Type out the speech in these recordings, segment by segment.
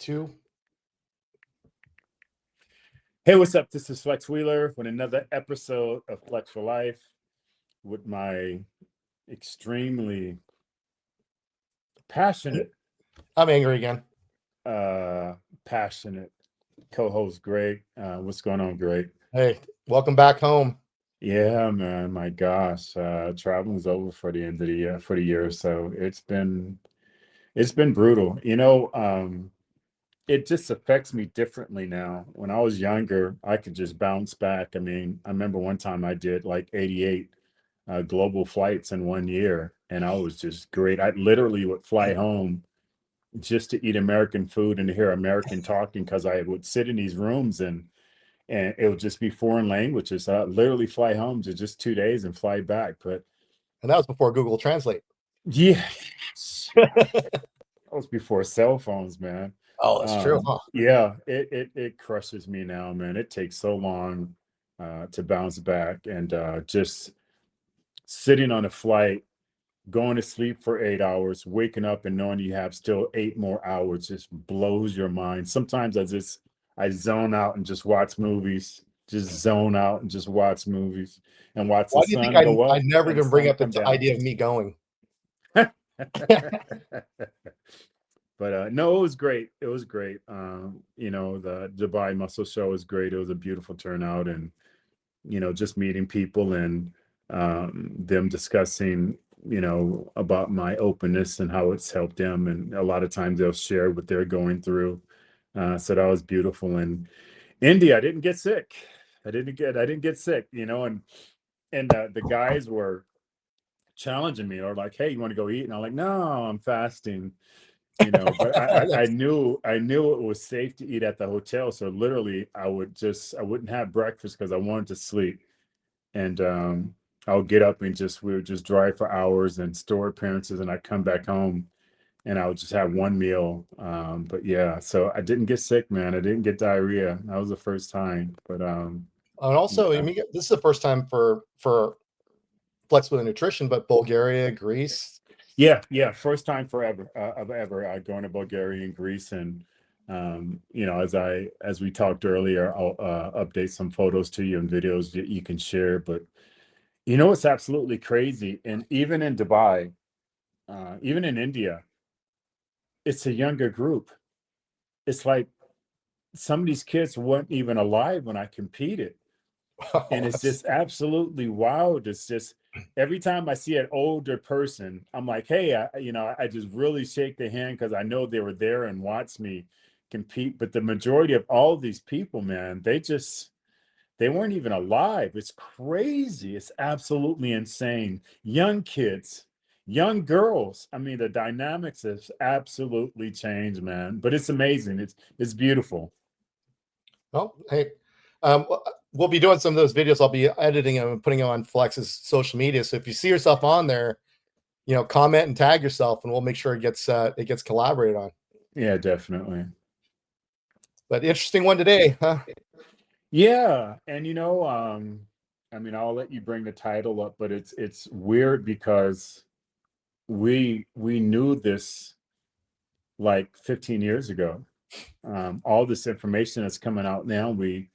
2. Hey, what's up? This is Flex Wheeler with another episode of Flex for Life with my extremely passionate, I'm angry again. passionate co-host Greg. What's going on, Greg? Hey, welcome back home. Yeah, man. My gosh, traveling's over for the end of the year, so it's been brutal. It just affects me differently now. When I was younger, I could just bounce back. I mean, I remember one time I did like 88 global flights in 1 year, and I was just great. I literally would fly home just to eat American food and to hear American talking because I would sit in these rooms and it would just be foreign languages. So I'd literally fly home to just 2 days and fly back. But And that was before Google Translate. yeah, that was before cell phones, man. Oh, that's true. Huh? Yeah, it crushes me now, man. It takes so long to bounce back, and just sitting on a flight, going to sleep for 8 hours, waking up and knowing you have still 8 more hours just blows your mind. Sometimes I zone out and just watch movies, just zone out and just watch movies and watch the Why do you sun think go I up never and even bring sun up come the down. idea of me going? But no, it was great. It was great. The Dubai Muscle Show was great. It was a beautiful turnout, and just meeting people and them discussing, about my openness and how it's helped them. And a lot of times they'll share what they're going through. So that was beautiful. And India, I didn't get sick. I didn't get sick. And the guys were challenging me or like, hey, you want to go eat? And I'm like, no, I'm fasting. But I knew it was safe to eat at the hotel. So literally I wouldn't have breakfast because I wanted to sleep. And I'll get up and we would just drive for hours and store appearances, and I'd come back home and I would just have one meal. But yeah, so I didn't get sick, man. I didn't get diarrhea. That was the first time. But And also, yeah. I mean, this is the first time for flexible nutrition, but Bulgaria, Greece. Yeah, first time forever of ever going to Bulgaria and Greece. And as we talked earlier, I'll update some photos to you and videos that you can share. But it's absolutely crazy. And even in Dubai, even in India, it's a younger group. It's like some of these kids weren't even alive when I competed. And it's just absolutely wild. It's just every time I see an older person, I'm like, hey, I just really shake their hand because I know they were there and watched me compete. But the majority of all of these people, man, they weren't even alive. It's crazy. It's absolutely insane. Young kids, young girls. I mean, the dynamics has absolutely changed, man. But it's amazing. It's beautiful. Well, hey, we'll be doing some of those videos. I'll be editing them and putting them on Flex's social media. So if you see yourself on there, comment and tag yourself, and we'll make sure it gets collaborated on. Yeah, definitely. But interesting one today, huh? Yeah, and I mean, I'll let you bring the title up, but it's weird because we knew this like 15 years ago. All this information that's coming out now, we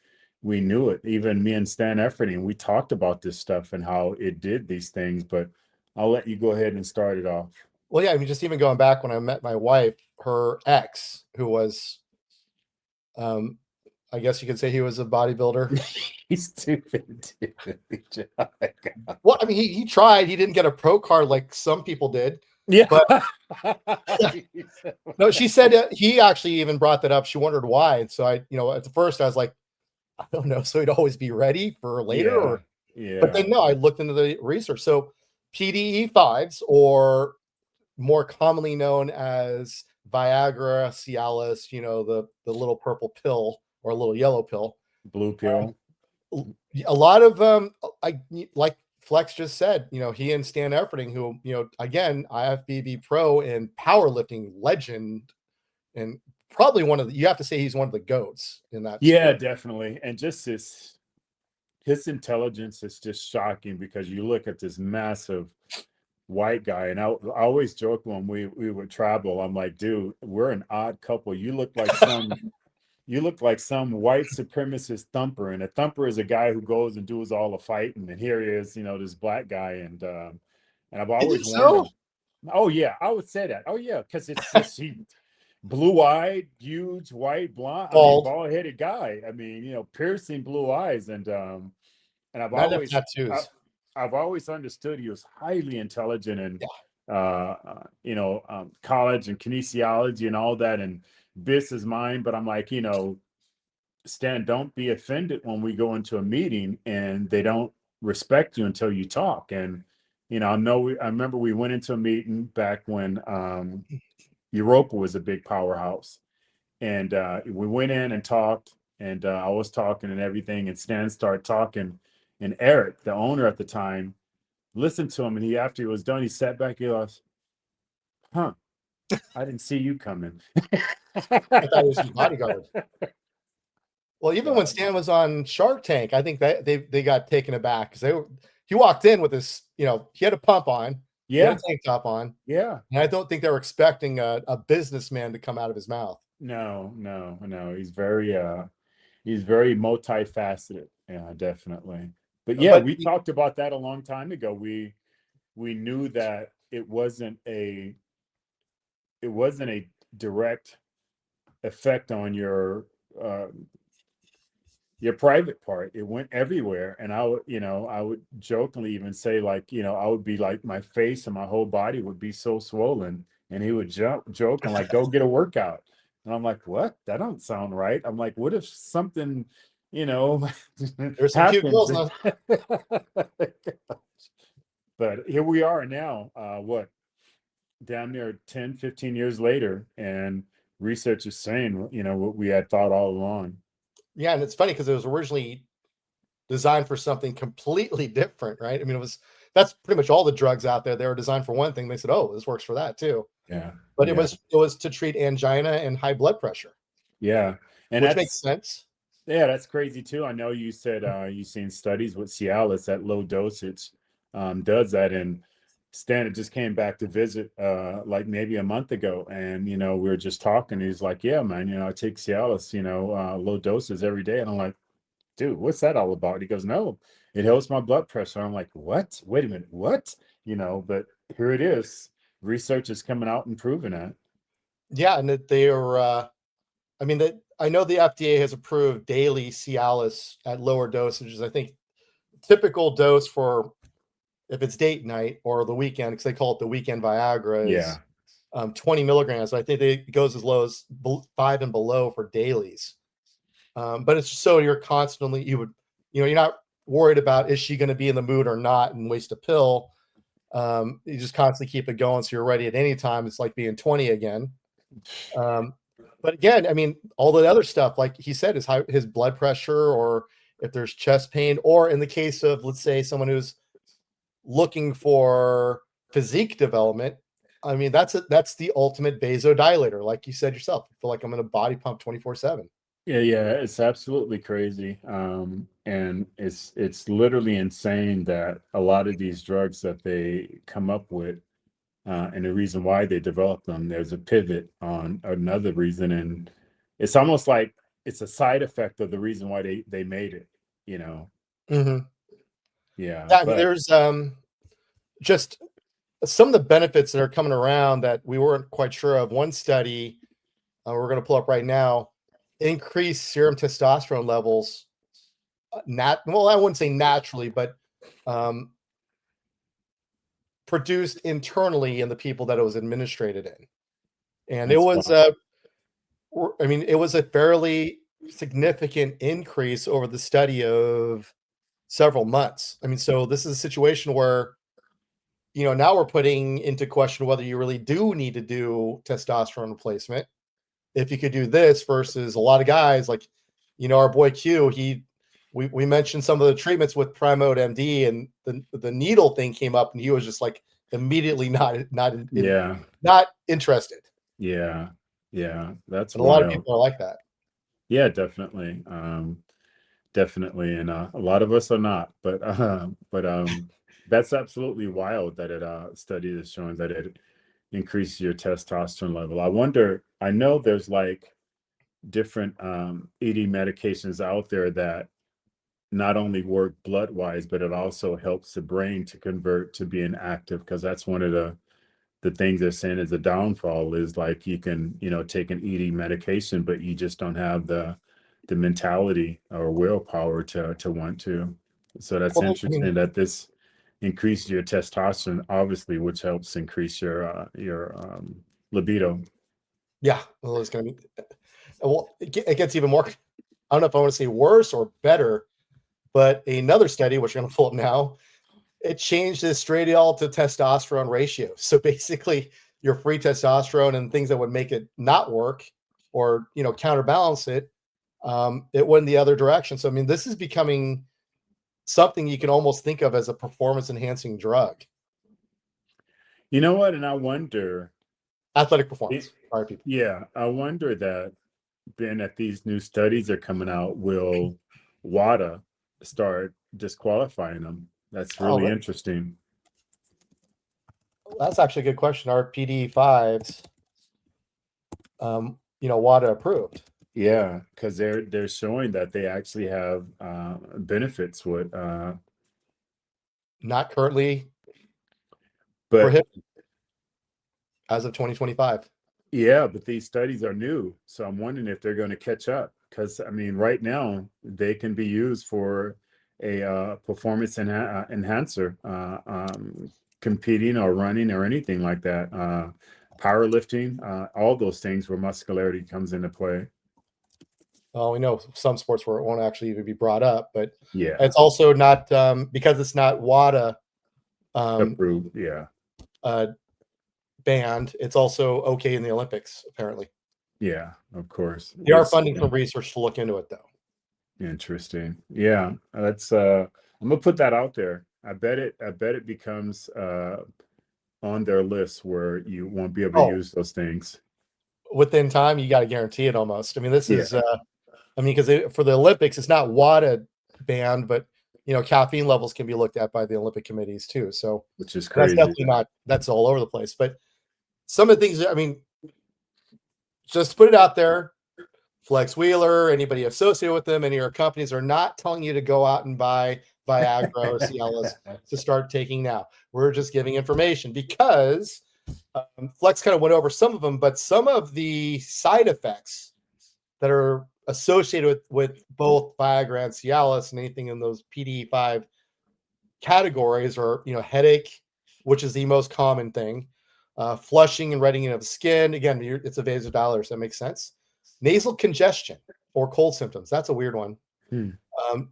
knew it. Even me and Stan Efferding, we talked about this stuff and how it did these things. But I'll let you go ahead and start it off. Well, yeah, I mean, just even going back when I met my wife, her ex, who was, I guess you could say he was a bodybuilder. He's stupid. Well, I mean, he tried. He didn't get a pro card like some people did. Yeah. But no, she said he actually even brought that up. She wondered why. And so at the first I was like, I don't know. So he'd always be ready for later. Yeah. But then no, I looked into the research. So PDE5s, or more commonly known as Viagra, Cialis, the little purple pill or little yellow pill. Blue pill. A lot of like Flex just said, he and Stan Efferding, who, again, IFBB pro and powerlifting legend, and probably you have to say he's one of the GOATs in that. Yeah, sport. definitely. And just his intelligence is just shocking because you look at this massive white guy, and I always joke when we would travel. I'm like, dude, we're an odd couple. You look like some white supremacist thumper, and a thumper is a guy who goes and does all the fighting, and here he is, this black guy, and I've You think always so? wondered. Oh yeah, I would say that. Oh yeah, because it's just he blue-eyed, huge, white, blonde. I mean, Bald, bald-headed guy. I mean, piercing blue eyes, and not enough tattoos. I've always understood he was highly intelligent and Yeah. college and kinesiology and all that and business mind. But I'm like, Stan, don't be offended when we go into a meeting and they don't respect you until you talk. And I remember we went into a meeting back when Europa was a big powerhouse, and we went in and talked, and I was talking and everything, and Stan started talking, and Eric, the owner at the time, listened to him, and after he was done, he sat back, he goes, "Huh, I didn't see you coming." I thought it was his bodyguard. Well, even when Yeah, Stan was on Shark Tank, I think that they got taken aback because he walked in with this, he had a pump on, he had a yeah, tank top on, yeah. and I don't think they were expecting a businessman to come out of his mouth. No, no, no. He's very multifaceted. Yeah, definitely. But yeah, But we talked about that a long time ago. We knew that it wasn't a direct effect on uh, your private part. It went everywhere, and I would jokingly even say, like, I would be like, my face and my whole body would be so swollen, and he would joke and like, go get a workout, and I'm like, what? That don't sound right. I'm like, what if something, you know, there's some cute happens? girls now. But here we are now, what, damn near 10, 15 years later, and research is saying, what we had thought all along. Yeah, and it's funny because it was originally designed for something completely different, right? I mean, that's pretty much all the drugs out there. They were designed for one thing. They said, "Oh, this works for that too." Yeah, But it yeah, was to treat angina and high blood pressure, yeah. And which makes that's sense. Yeah, that's crazy too. I know you said you've seen studies with Cialis at low dosage does that. And Stan just came back to visit like maybe a month ago, and we were just talking. He's like, "Yeah, man, I take Cialis, low doses every day." And I'm like, "Dude, what's that all about?" He goes, "No, it helps my blood pressure." I'm like, "What? Wait a minute, what?" But here it is. Research is coming out and proving that. Yeah, and that they are. I mean, that I know the FDA has approved daily Cialis at lower dosages. I think typical dose for if it's date night or the weekend, because they call it the weekend Viagra, is Yeah, 20 milligrams. I think it goes as low as 5 and below for dailies. But it's just so you're constantly, you're not worried about is she going to be in the mood or not and waste a pill. You just constantly keep it going. So you're ready at any time. It's like being 20 again. Um, but again, I mean, all the other stuff, like he said, his blood pressure, or if there's chest pain, or in the case of, let's say, someone who's looking for physique development. I mean, that's the ultimate vasodilator. Like you said yourself, I feel like I'm in a body pump 24/7. yeah, yeah, it's absolutely crazy. And it's literally insane that a lot of these drugs that they come up with, and the reason why they develop them, there's a pivot on another reason, and it's almost like it's a side effect of the reason why they made it, you know. Mhm. Yeah, Yeah, I mean, but there's just some of the benefits that are coming around that we weren't quite sure of. One study we're going to pull up right now increased serum testosterone levels. Well, I wouldn't say naturally, but um, produced internally in the people that it was administered in, and it that's was fine. I mean, it was a fairly significant increase over the study of several months. I mean, so this is a situation where, now we're putting into question whether you really do need to do testosterone replacement. If you could do this versus a lot of guys like, our boy Q, we mentioned some of the treatments with Primode MD, and the needle thing came up and he was just like immediately Yeah, not interested. yeah, yeah, that's And a lot of wild. people are like that. Yeah, definitely. Definitely, and a lot of us are not, but That's absolutely wild that it study is showing that it increases your testosterone level. I wonder, I know there's like different ED medications out there that not only work blood wise, but it also helps the brain to convert to being active, because that's one of the things they're saying is the downfall is like you can, take an ED medication, but you just don't have the mentality or willpower to want to. So that's Well, I mean, interesting that this increases your testosterone, obviously, which helps increase your libido. yeah, well, it's going to be, well, it gets even more, I don't know if I want to say worse or better, but another study, which I'm going to pull up now, it changed the estradiol to testosterone ratio. So basically, your free testosterone and things that would make it not work or counterbalance it, it went the other direction. So I mean, this is becoming something you can almost think of as a performance enhancing drug. You know what? And I wonder, Athletic it, performance. Sorry, people. yeah, I wonder that then that these new studies are coming out, will WADA start disqualifying them? That's Oh, really really? interesting. That's actually a good question. Are PD5s, WADA approved? Yeah, because they're showing that they actually have benefits with Not currently but prohibited as of 2025. yeah, but these studies are new. So I'm wondering if they're going to catch up. Because I mean, right now they can be used for a performance enhancer, competing or running or anything like that. Powerlifting, all those things where muscularity comes into play. Well, we know some sports where it won't actually even be brought up, but Yeah, it's also not because it's not WADA um, approved. Yeah, uh, banned. It's also okay in the Olympics, apparently. yeah, of course. They are It's funding some research to look into it, though. interesting. Yeah, that's I'm gonna put that out there. I bet it becomes on their list where you won't be able to Oh, use those things. within time, you got to guarantee it almost. I mean, this Yeah, is, I mean, because for the Olympics, it's not WADA banned, but caffeine levels can be looked at by the Olympic committees too. So which is that's crazy. definitely not, that's all over the place. But some of the things, I mean, just put it out there. Flex Wheeler, anybody associated with them, any of your companies are not telling you to go out and buy Viagra or Cialis to start taking now. We're just giving information because Flex kind of went over some of them, but some of the side effects that are associated with both Viagra and Cialis and anything in those PD5 categories are, headache, which is the most common thing, flushing and reddening of the skin. Again, it's a vasodilator, so that makes sense. Nasal congestion or cold symptoms. That's a weird one. Hmm. Um,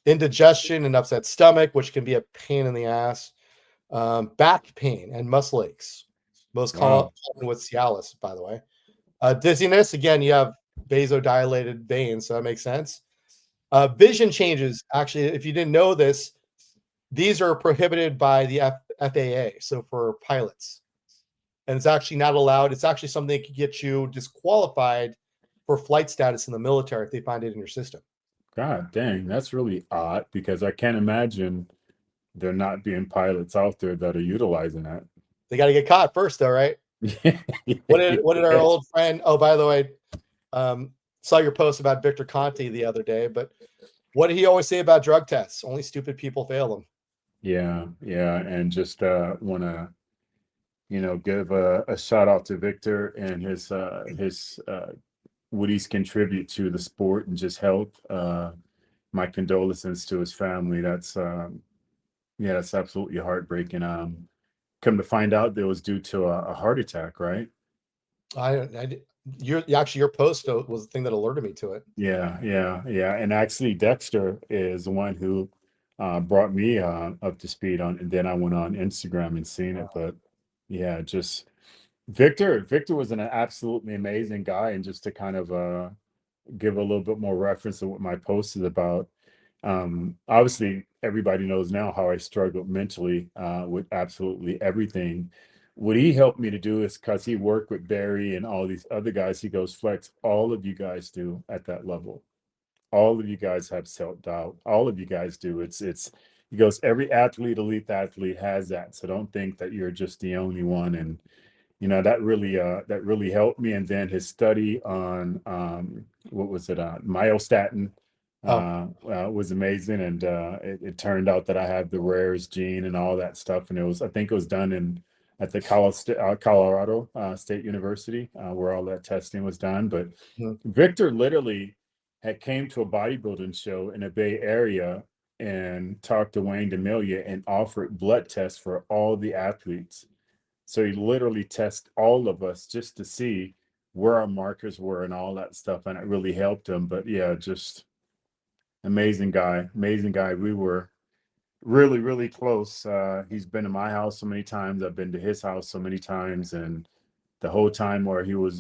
indigestion and upset stomach, which can be a pain in the ass. Back pain and muscle aches. Most common Wow. with Cialis, by the way. Dizziness, again, you have vasodilated veins, so that makes sense. Vision changes, actually, if you didn't know this, these are prohibited by the FAA, so for pilots. And it's actually not allowed. It's actually something that could get you disqualified for flight status in the military if they find it in your system. God dang, that's really odd because I can't imagine there not being pilots out there that are utilizing that. They got to get caught first, though, right? What did our Yeah. old friend? Oh, by the way, um, saw your post about Victor Conti the other day, but what did he always say about drug tests? Only stupid people fail them. Yeah, yeah, and just want to give a shout out to Victor and his what he's contribute to the sport and just health. My condolences to his family. That's yeah, that's absolutely heartbreaking. Come to find out, that was due to a heart attack, right? Your post was the thing that alerted me to it. Yeah, yeah, yeah. And actually, Dexter is the one who brought me up to speed on, and then I went on Instagram and seen it. But yeah, just Victor was an absolutely amazing guy, and just to kind of give a little bit more reference to what my post is about. Obviously, everybody knows now how I struggled mentally with absolutely everything. What he helped me to do is because he worked with Barry and all these other guys, he goes, Flex, all of you guys do at that level. All of you guys have self-doubt. All of you guys do. It's he goes, every athlete, elite athlete has that. So don't think that you're just the only one. And that really helped me. And then his study on what was it, myostatin, Oh, was amazing. And it turned out that I have the rarest gene and all that stuff. And I think it was done at the Colorado State University, where all that testing was done. But mhm. Victor literally had came to a bodybuilding show in the Bay Area and talked to Wayne DeMilia and offered blood tests for all the athletes. So he literally tested all of us just to see where our markers were and all that stuff. And it really helped him. But yeah, just amazing guy. Amazing guy. We were really, really close. He's been to my house so many times. I've been to his house so many times. And the whole time where he was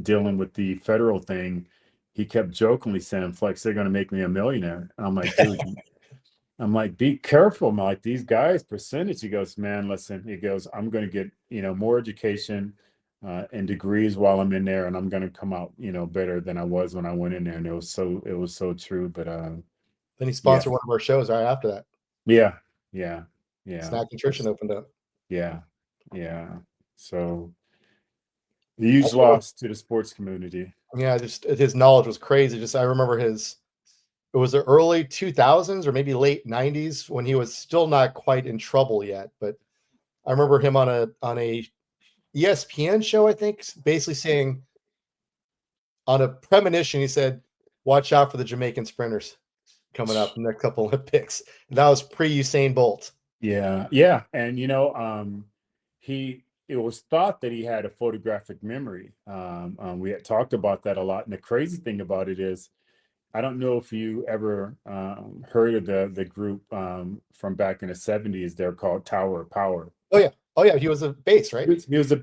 dealing with the federal thing, he kept jokingly saying, Flex, they're going to make me a millionaire. And I'm like, dude, be careful. I'm like, these guys, percentage. He goes, man, listen, he goes, I'm going to get, more education and degrees while I'm in there. And I'm going to come out, better than I was when I went in there. And it was so true. But Then he yeah, sponsored one of our shows right after that. yeah, yeah, yeah, Snack Nutrition opened up. yeah, yeah. So the I huge remember, loss to the sports community. yeah, just his knowledge was crazy. Just I remember it was the early 2000s or maybe late 90s when he was still not quite in trouble yet. But I remember him on a ESPN show, I think, basically saying on a premonition, he said, "Watch out for the Jamaican sprinters coming up in the next couple Olympics." And that was pre-Usain Bolt. Yeah, yeah, and it was thought that he had a photographic memory. We had talked about that a lot, and the crazy thing about it is, I don't know if you ever heard of the group from back in the '70s. They're called Tower of Power. Oh yeah, oh yeah, he was a bass, right? He was a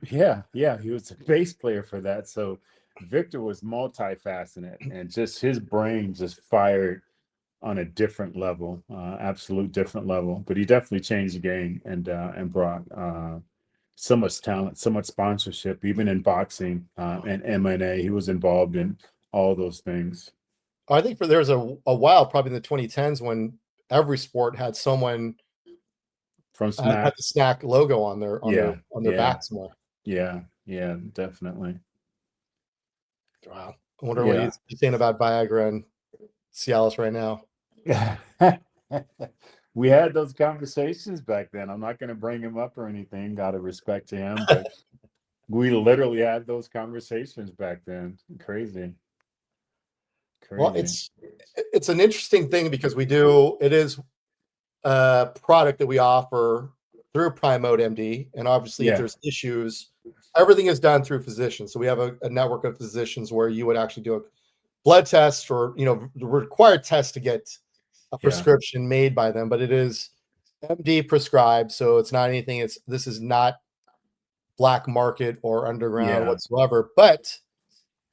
bass player for that. So Victor was multifaceted, and just his brain just fired on a different level, absolute different level. But he definitely changed the game and brought so much talent, so much sponsorship, even in boxing and MMA. He was involved in all those things. I think there was a while, probably in the 2010s, when every sport had someone From had Smack, the snack logo on their yeah, yeah, back somewhere. yeah, yeah, definitely. Wow, I wonder what Yeah. he's saying about Viagra and Cialis right now. We had those conversations back then. I'm not going to bring him up or anything out of respect to him, but we literally had those conversations back then. Crazy, Well, crazy. it's an interesting thing because it is a product that we offer through Prime Mode MD, and obviously, if Yeah, there's issues, everything is done through physicians. So we have a network of physicians where you would actually do a blood test or the required test to get a yeah, prescription made by them, but it is MD prescribed, so it's not anything. This is not black market or underground yeah, whatsoever. But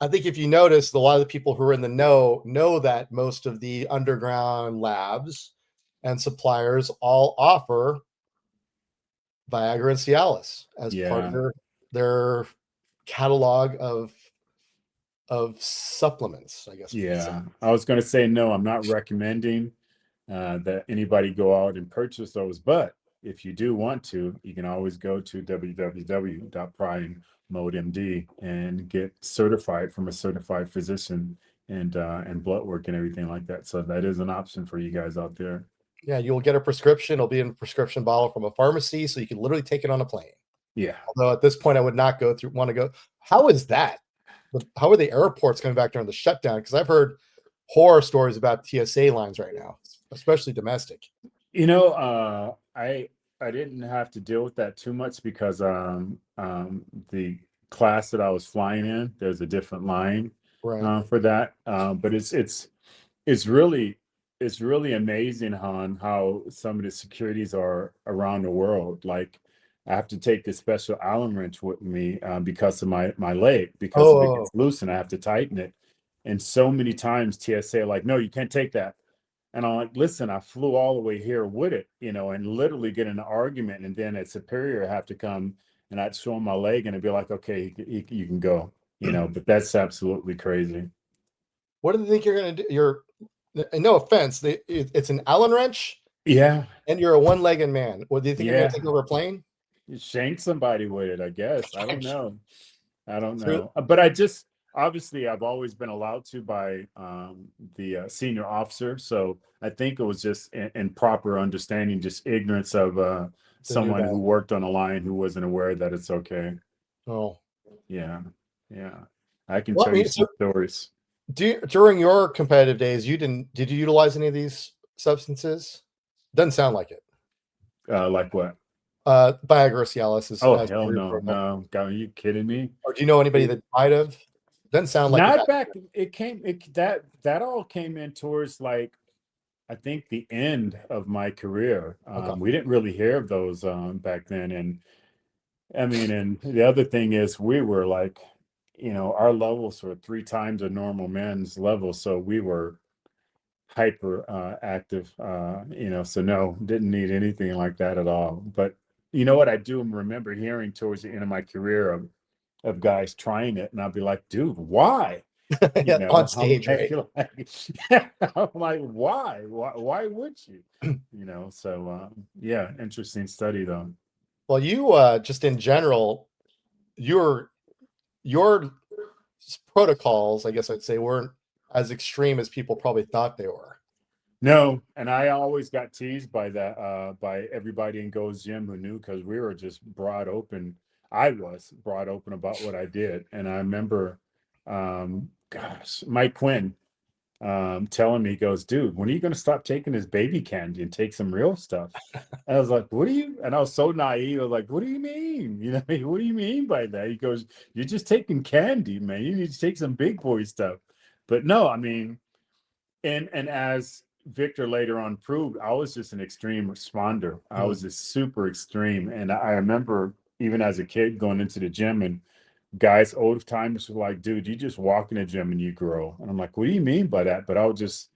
I think if you notice, a lot of the people who are in the know that most of the underground labs and suppliers all offer Viagra and Cialis as part of yeah, their catalog of supplements, I guess we could say. yeah. I was going to say, no, I'm not recommending that anybody go out and purchase those, but if you do want to, you can always go to www.primemodemd and get certified from a certified physician and blood work and everything like that. So that is an option for you guys out there. Yeah, you'll get a prescription. It'll be in a prescription bottle from a pharmacy, so you can literally take it on a plane. Yeah. Although at this point, I would not want to go. How is that? How are the airports coming back during the shutdown? Because I've heard horror stories about TSA lines right now, especially domestic. I didn't have to deal with that too much because the class that I was flying in, there's a different line Right. for that. But it's really it's really amazing on how some of the securities are around the world. Like I have to take this special Allen wrench with me because of my leg, because if it Oh, gets loose and I have to tighten it. And so many times TSA are like, no, you can't take that. And I'm like, listen, I flew all the way here with it, and literally get in an argument. And then a superior have to come and I'd show him my leg and it'd be like, okay, you can go, but that's absolutely crazy. what do you think you're going to do? No offense, it's an Allen wrench. Yeah, and you're a one-legged man. Well, do you think you're gonna yeah. take over a plane? You shank somebody with it, I guess. I don't know. I don't Through know. But I just obviously I've always been allowed to by the senior officer. So I think it was just in proper understanding, just ignorance of the new someone guy. who worked on a line who wasn't aware that it's okay. Oh. Yeah, yeah. I can Well, I tell you mean, some so stories. during your competitive days, did you utilize any of these substances? Doesn't sound like it. Like what? Viagra or Cialis is Oh as hell per your no, protocol. no. God, are you kidding me? Or do you know anybody It, that might have? Doesn't sound like it not back back. It came. It that all came in towards like I think the end of my career. okay. We didn't really hear of those back then, and I mean, and the other thing is, we were like, our levels were three times a normal man's level, so we were hyper active. So no, didn't need anything like that at all. But you know what, I do remember hearing towards the end of my career of guys trying it, and I'd be like, dude, why? You Yeah, on know, I'm stage, like, right? I'm like, why? Why would you? So yeah, interesting study though. Well, you, just in general, your protocols, I guess I'd say, weren't as extreme as people probably thought they were. No, and I always got teased by that, by everybody in Go's Gym who knew, because we were just broad open. I was broad open about what I did, and I remember, gosh, Mike Quinn telling me, he goes, dude, when are you going to stop taking this baby candy and take some real stuff? And I was like, what do you? And I was so naive. I was like, what do you mean? What do you mean by that? He goes, you're just taking candy, man. You need to take some big boy stuff. But no, I mean, and as Victor later on proved, I was just an extreme responder. I Mhm. was just super extreme. And I remember even as a kid going into the gym, and guys, old timers were like, dude, you just walk in the gym and you grow. And I'm like, what do you mean by that? But I would just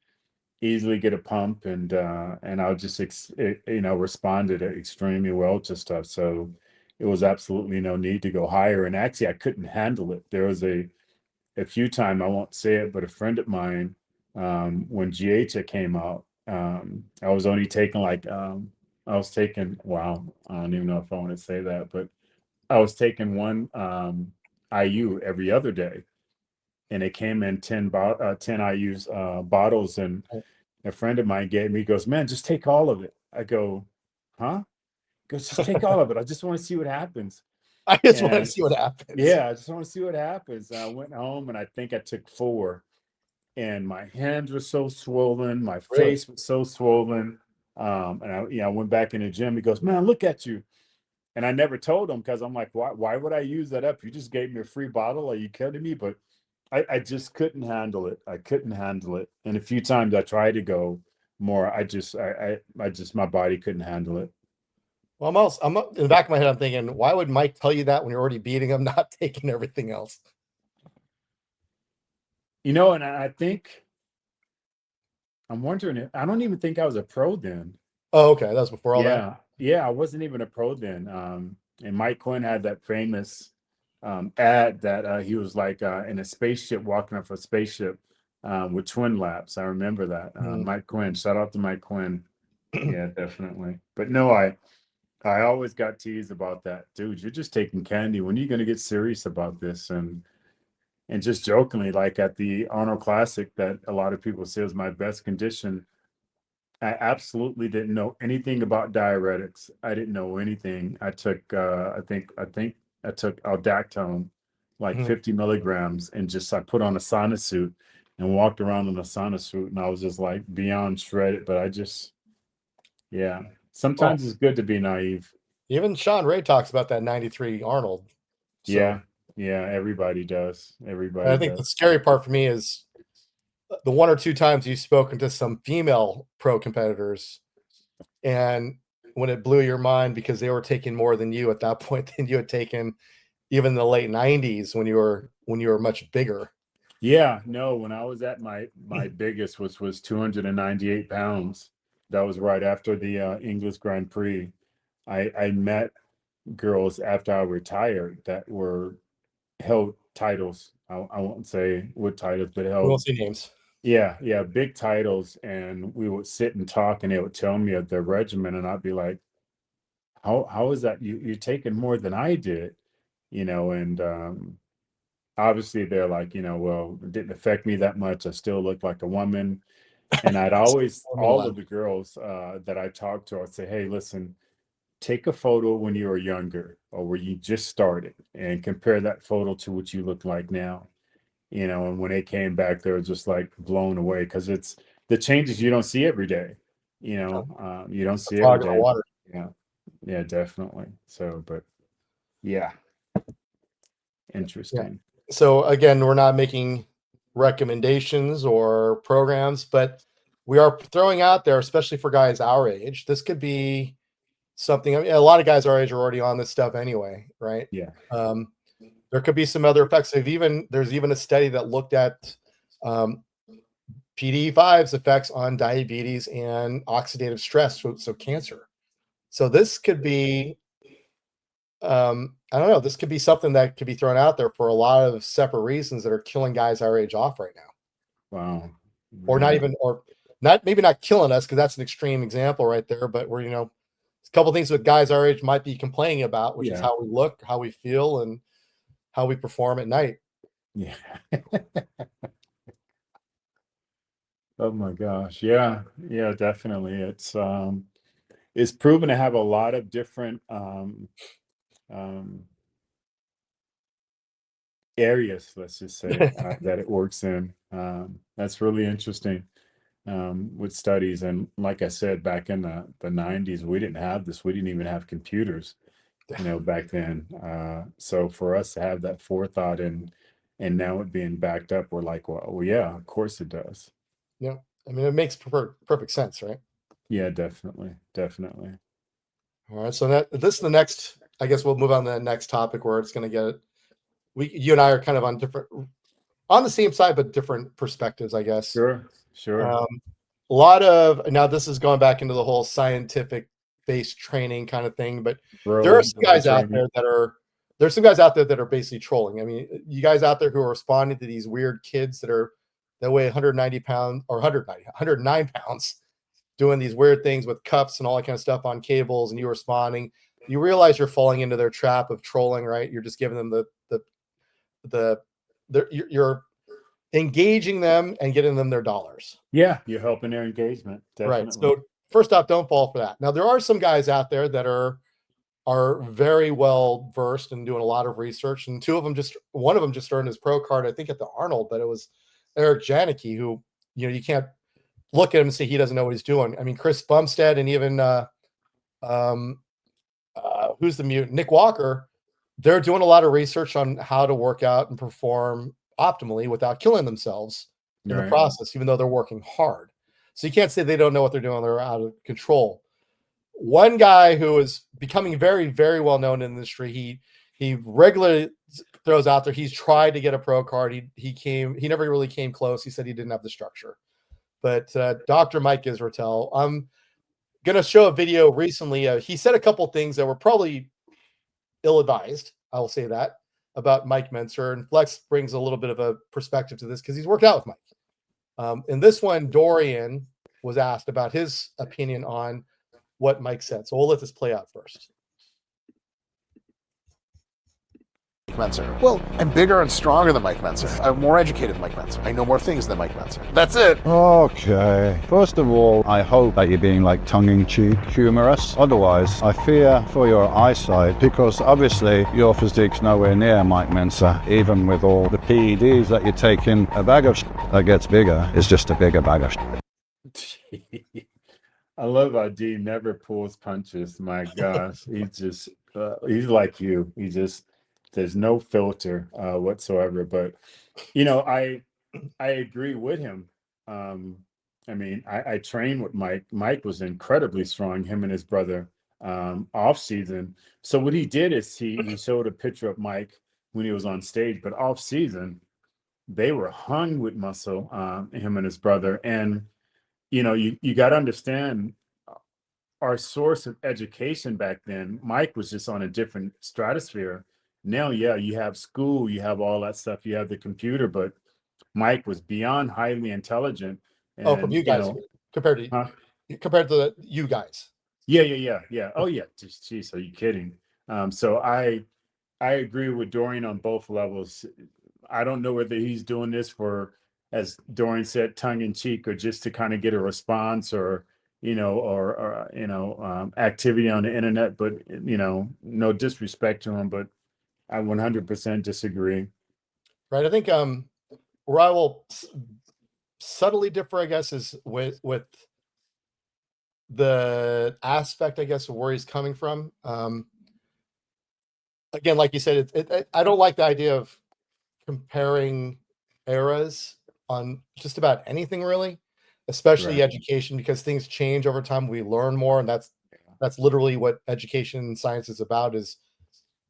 easily get a pump, and I would just responded extremely well to stuff. So it was absolutely no need to go higher. And actually I couldn't handle it. There was a few time, I won't say it, but a friend of mine, when GH came out, I was only taking like I was taking, wow, I don't even know if I want to say that, but I was taking one IU every other day, and it came in 10 IU's bottles, and a friend of mine gave me, goes, man, just take all of it. I go, huh? He goes, just take all of it. I just want to see what happens. I just wanted to And see what happens. yeah, I just want to see what happens. And I went home, and I think I took four, and my hands were so swollen, my Really? face was so swollen. And I went back in the gym. He goes, man, look at you. And I never told him, because I'm like, why would I use that up? You just gave me a free bottle. Are you kidding me? But I just couldn't handle it. I couldn't handle it. And a few times I tried to go more. I just my body couldn't handle it. Well, I'm in the back of my head, I'm thinking, why would Mike tell you that when you're already beating him, not taking everything else? And I think I'm wondering, I don't even think I was a pro then. Oh, okay. That was before all that. Yeah, yeah, I wasn't even a pro then. And Mike Quinn had that famous ad that he was like in a spaceship, walking up a spaceship with twin laps. I remember that. Mhm. Mike Quinn. Shout out to Mike Quinn. Yeah, definitely. But no, I always got teased about that. Dude, you're just taking candy. When are you going to get serious about this? And just jokingly, like at the Arnold Classic, that a lot of people say was my best condition, I absolutely didn't know anything about diuretics. I didn't know anything. I took, I think I took aldactone, like Mhm. 50 milligrams, and just I put on a sauna suit and walked around in a sauna suit, and I was just like beyond shredded. But yeah, Well, sometimes it's good to be naive. even Sean Ray talks about that 93 Arnold. So Yeah, yeah, everybody does. I Everybody think the does. scary part for me is the one or two times you've spoken to some female pro competitors, and when it blew your mind because they were taking more than you at that point than you had taken even in the late 90s when you were much bigger. Yeah, no, when I was at my biggest, which was 298 pounds, that was right after the English Grand Prix. I met girls after I retired that were held titles. I won't say what titles, but We held won't say names. Yeah, big titles, and we would sit and talk, and they would tell me of their regimen, and I'd be like, how is that? You're taking more than I did, and obviously they're like, well, it didn't affect me that much. I still look like a woman. And I'd always, Women all allowed. of the girls that I talked to, I'd say, hey, listen, take a photo when you were younger or where you just started and compare that photo to what you look like now. And when they came back, they were just like blown away because it's the changes you don't see every day. You don't It's a see every frog in the day. water. Yeah, yeah, definitely. So, but yeah, Yeah. interesting. So again, we're not making recommendations or programs, but we are throwing out there, especially for guys our age. This could be something. I mean, a lot of guys our age are already on this stuff anyway, right? Yeah. Um, there could be some other effects. There's even a study that looked at PD5's effects on diabetes and oxidative stress, so cancer. So this could be I don't know. This could be something that could be thrown out there for a lot of separate reasons that are killing guys our age off right now, Wow. or not Yeah. even, or not maybe not killing us because that's an extreme example right there. But we're a couple things that guys our age might be complaining about, which is Yeah. how we look, how we feel, and how we perform at night. Yeah. Oh my gosh. Yeah. Yeah, definitely. It's proven to have a lot of different um areas, let's just say, that it works in. That's really interesting with studies. And like I said, back in the 90s, we didn't have this. We didn't even have computers, back then. So for us to have that forethought and now it being backed up, we're like, well, yeah, of course it does. Yeah, I mean, it makes perfect sense, right? Yeah, definitely. Definitely. All right, so this is the next. I guess we'll move on to the next topic where it's going to get. You and I are kind of on the same side, but different perspectives, I guess. Sure. Sure. Um, a lot of now this is going back into the whole scientific based training kind of thing, but there are some Bro guys out training. there that are there's some guys out there that are basically trolling. I mean, you guys out there who are responding to these weird kids that weigh 190 pounds or 190, 109 pounds doing these weird things with cuffs and all that kind of stuff on cables, and you responding, you realize you're falling into their trap of trolling, right? You're just giving them you're engaging them and getting them their dollars. Yeah, you're helping their engagement. Right. Definitely. So first off, don't fall for that. Now there are some guys out there that are very well versed and doing a lot of research, and one of them just earned his pro card, I think at the Arnold, but it was Eric Janicki, who you can't look at him and say he doesn't know what he's doing. I mean, Chris Bumstead and even um, who's the mutant Nick Walker, they're doing a lot of research on how to work out and perform optimally without killing themselves in the Right. process, even though they're working hard. So you can't say they don't know what they're doing; they're out of control. One guy who is becoming very, very well known in the industry, he regularly throws out there. He's tried to get a pro card. He never really came close. He said he didn't have the structure. But Dr. Mike Israetel, I'm gonna show a video recently. He said a couple things that were probably ill-advised. I will say that about Mike Menser, and Flex brings a little bit of a perspective to this because he's worked out with Mike. In this one, Dorian was asked about his opinion on what Mike said. So we'll let this play out first. Menser. Well, I'm bigger and stronger than Mike Menser. I'm more educated than Mike Menser. I know more things than Mike Menser. That's it. Okay. First of all, I hope that you're being like tongue-in-cheek humorous. Otherwise, I fear for your eyesight because obviously your physique's nowhere near Mike Menser. Even with all the PEDs that you're taking, a bag of that gets bigger is just a bigger bag of I love how D never pulls punches. My gosh, he's like you. There's no filter whatsoever. But I agree with him. Um, I mean, I trained with Mike. Mike was incredibly strong. Him and his brother off season. So what he did is he showed a picture of Mike when he was on stage, but off season they were hung with muscle. Him and his brother, and you got to understand our source of education back then. Mike was just on a different stratosphere. Now, yeah, you have school, you have all that stuff, you have the computer, but Mike was beyond highly intelligent. Oh, from And, you guys compared huh? to you guys. Yeah. Oh yeah. Just, geez, are you kidding? So I agree with Dorian on both levels. I don't know whether he's doing this for, as Dorian said, tongue in cheek, or just to kind of get a response, or activity on the internet. But no disrespect to him, but I 100% disagree. Right. I think where I will subtly differ, I guess, is with the aspect, I guess, of where he's coming from. Again, like you said, I don't like the idea of comparing eras on just about anything really, especially Right. education, because things change over time. We learn more, and that's literally what education and science is about. Is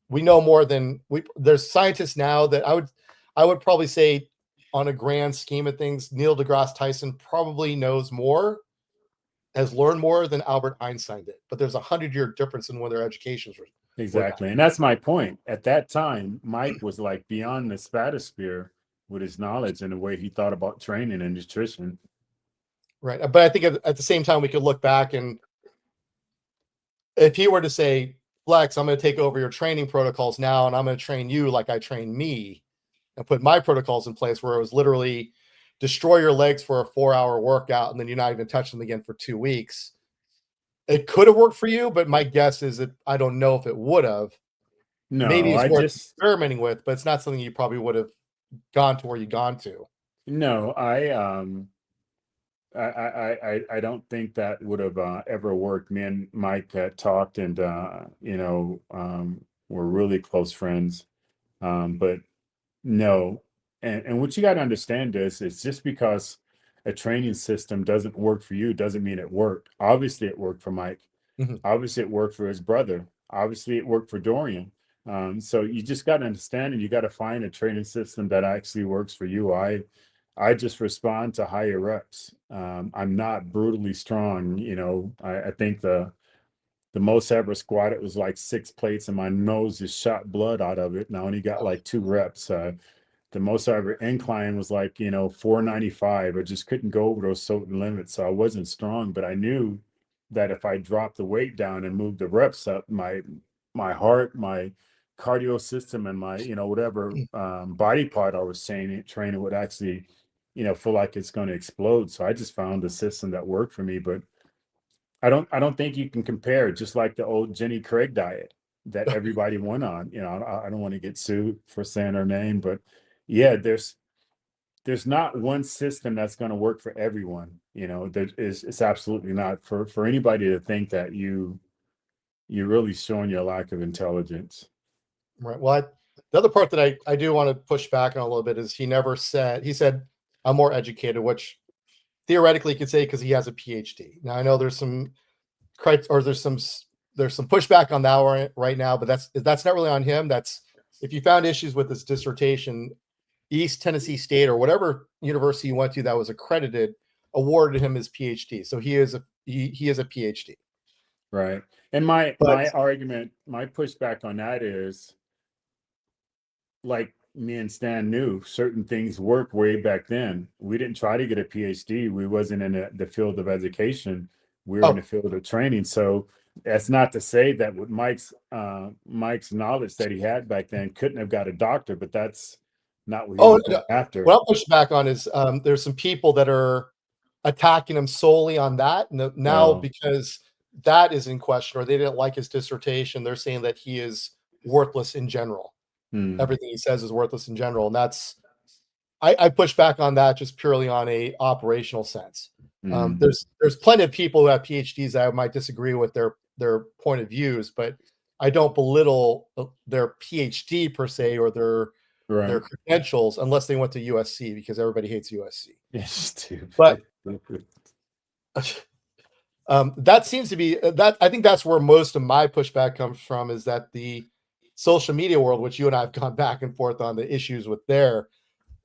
we know more than we. There's scientists now that I would probably say, on a grand scheme of things, Neil deGrasse Tyson probably knows more, has learned more than Albert Einstein did. But there's 100-year difference in when their educations were back. Exactly. And that's my point. At that time, Mike was like beyond the stratosphere with his knowledge and the way he thought about training and nutrition. Right. But I think at the same time, we could look back, and if he were to say, Flex, I'm going to take over your training protocols now, and I'm going to train you like I train me, and put my protocols in place, where it was literally destroy your legs for a 4-hour workout, and then you're not even touching them again for 2 weeks. It could have worked for you, but my guess is that I don't know if it would have. Maybe No, it's I worth just experimenting with, but it's not something you probably would have gone to where you gone to. no, I don't think that would have ever worked. Me and Mike had talked, and we're really close friends. But no, and what you got to understand is just because a training system doesn't work for you doesn't mean it worked. Obviously, it worked for Mike. Mhm. Obviously, it worked for his brother. Obviously, it worked for Dorian. So you just got to understand, and you got to find a training system that actually works for you. I just respond to higher reps. I'm not brutally strong. I think the most I ever squatted was like 6 plates, and my nose just shot blood out of it. And I only got like 2 reps. The most I ever incline was like 495. I just couldn't go over those certain limits, so I wasn't strong. But I knew that if I dropped the weight down and moved the reps up, my heart, my cardio system, and my whatever body part I was training would actually feel like it's going to explode. So I just found a system that worked for me. But I don't think you can compare, just like the old Jenny Craig diet that everybody went on. I don't want to get sued for saying her name, but yeah, there's not one system that's going to work for everyone. It's absolutely not. For anybody to think that you're really showing your lack of intelligence. Right. Well, the other part that I do want to push back on a little bit is he said, I'm more educated, which theoretically you could say because he has a PhD. Now I know there's some there's some pushback on that right now, but that's not really on him. That's if you found issues with his dissertation, East Tennessee State or whatever university you went to that was accredited awarded him his PhD. So he is a PhD. Right. And my But argument, my pushback on that is, like me and Stan knew, certain things worked way back then. We didn't try to get a PhD. We wasn't in the field of education. We were in the oh field of training. So that's not to say that with Mike's knowledge that he had back then couldn't have got a doctor, but that's not what he was going no, what after. I'll push back on is there's some people that are attacking him solely on that. Now Oh, because that is in question or they didn't like his dissertation, they're saying that he is worthless in general. hmm, Everything he says is worthless in general, and that's I push back on that just purely on a operational sense. hmm, There's plenty of people who have PhDs that I might disagree with their point of views, but I don't belittle their PhD per se or their right. credentials unless they went to USC because everybody hates USC. It's stupid. But that seems to be that I think that's where most of my pushback comes from is that the social media world, which you and I have gone back and forth on the issues with there,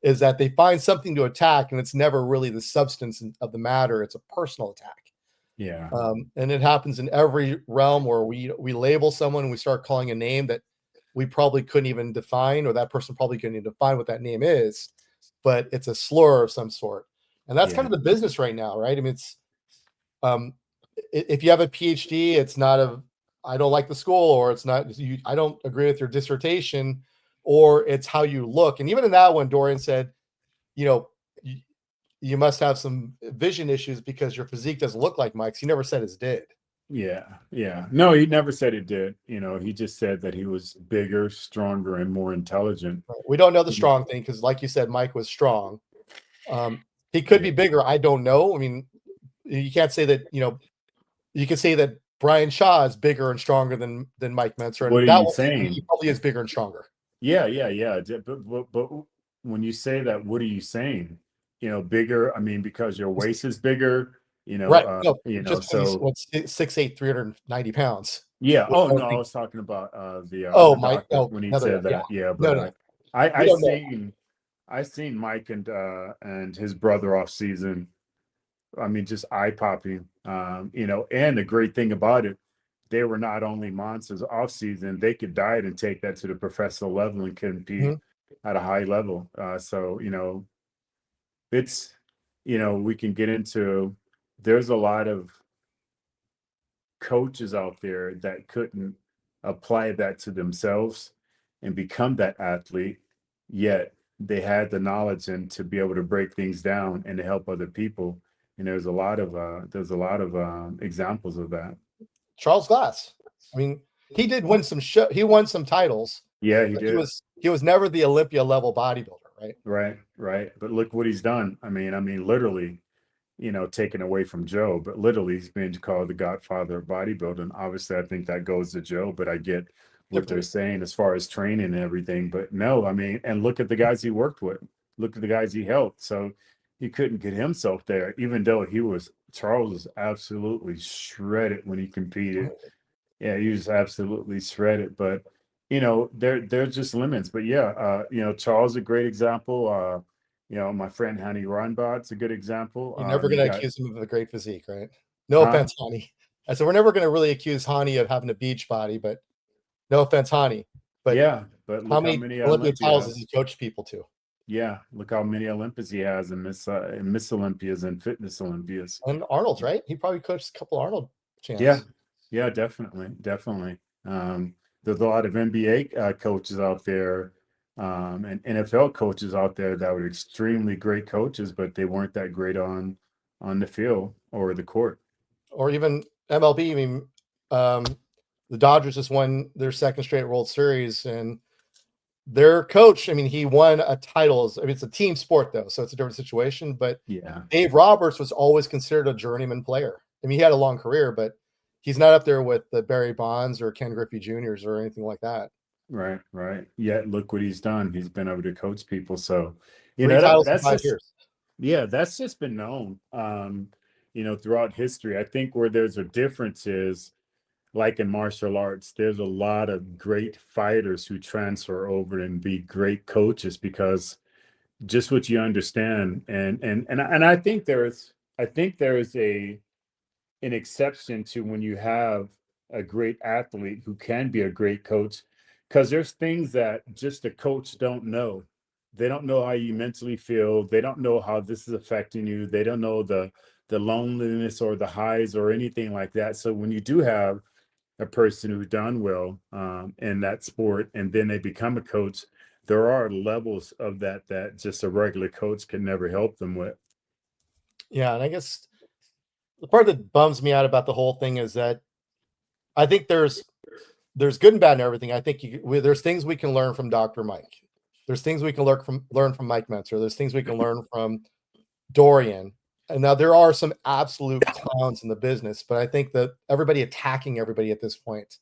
is that they find something to attack and it's never really the substance of the matter. It's a personal attack. Yeah. And it happens in every realm where we label someone and we start calling a name that we probably couldn't even define, or that person probably couldn't even define what that name is. but it's a slur of some sort. And that's kind Yeah. of the business right now, right? I mean, it's if you have a PhD, it's not a I don't like the school, or it's not I don't agree with your dissertation, or it's how you look. And even in that one, Dorian said, you know, you must have some vision issues because your physique doesn't look like Mike's. He never said his did. Yeah. Yeah. No, he never said it did. He just said that he was bigger, stronger, and more intelligent. We don't know the strong thing because, like you said, Mike was strong. He could be bigger. I don't know. I mean, you can't say that. You can say that Brian Shaw is bigger and stronger than Mike Mentzer, What and are that you will mean he saying? probably is bigger and stronger. Yeah. Yeah. Yeah. But when you say that, what are you saying? Bigger. I mean, because your waist is bigger. Right? No, just because he's So 6'8", 390 pounds. yeah. Which Oh I don't no, I think. was talking about the Mike. doctor when he Another said guy. Yeah. that. Yeah, No, but no, I we I don't know. seen Mike and his brother off season. I mean, just eye popping. And the great thing about it, they were not only monsters off season, they could diet and take that to the professional level and compete Mhm. at a high level. So it's we can get into. There's a lot of coaches out there that couldn't apply that to themselves and become that athlete, yet they had the knowledge and to be able to break things down and to help other people. And there's a lot of examples of that. Charles Glass. I mean, he did win some he won some titles, Yeah, he but did. he was never the Olympia level bodybuilder, right? Right. But look what he's done. I mean, literally, taken away from Joe, but literally he's been called the godfather of bodybuilding. Obviously, I think that goes to Joe, but I get what they're saying as far as training and everything. But no, I mean, and look at the guys he worked with. Look at the guys he helped. So he couldn't get himself there, even though Charles was absolutely shredded when he competed. Yeah, he was absolutely shredded. But there's just limits. But yeah, Charles is a great example. My friend Hani Ronbod's a good example. You're never You going to got accuse him of a great physique, right? No huh? offense, Hani. I said we're never going to really accuse Hani of having a beach body, but no offense, Hani. But Yeah, but how look how many many Olympia titles has Olympias. he coached people to? Yeah, look how many Olympias he has and Miss Olympias and Fitness Olympias. And Arnold's, right? He probably coached a couple Arnold Yeah, champs. yeah, definitely. There's a lot of NBA coaches out there, and NFL coaches out there that were extremely great coaches, but they weren't that great on the field or the court. Or even MLB. I mean, the Dodgers just won their second straight World Series, and their coach, I mean, he won a title. I mean, it's a team sport though, so it's a different situation. But Yeah, Dave Roberts was always considered a journeyman player. I mean, he had a long career, but he's not up there with the Barry Bonds or Ken Griffey Juniors or anything like that. right. Yet look what he's done. He's been able to coach people. So, Three titles in that's 5 years. yeah, that's just been known, throughout history. I think where there's a difference is like in martial arts, there's a lot of great fighters who transfer over and be great coaches because just what you understand. And I think there is an exception to when you have a great athlete who can be a great coach because there's things that just a coach don't know. They don't know how you mentally feel. They don't know how this is affecting you. They don't know the loneliness or the highs or anything like that. So when you do have a person who's done well in that sport and then they become a coach, there are levels of that just a regular coach can never help them with. Yeah, and I guess the part that bums me out about the whole thing is that I think there's good and bad in everything. I think there's things we can learn from Dr. Mike. There's things we can learn from Mike Mentzer. There's things we can learn from Dorian. And now there are some absolute clowns in the business, but I think that everybody attacking everybody at this point,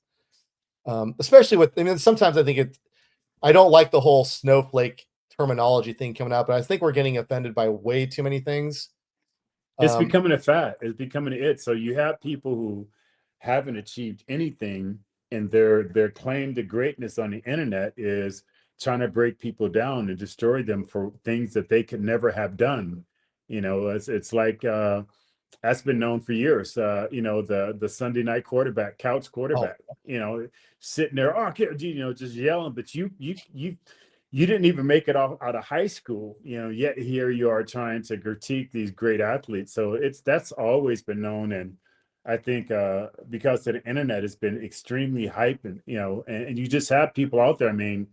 especially with, I mean, sometimes I think I don't like the whole snowflake terminology thing coming out, but I think we're getting offended by way too many things. It's becoming a fad. It's becoming it. So you have people who haven't achieved anything, and their claim to greatness on the internet is trying to break people down and destroy them for things that they could never have done. It's like that's been known for years. The Sunday night quarterback, couch Oh, quarterback. Sitting there, oh, just yelling, but you didn't even make it out of high school, yet here you are trying to critique these great athletes. So that's always been known. And I think because of the internet, it's been extremely hype, and and you just have people out there. I mean,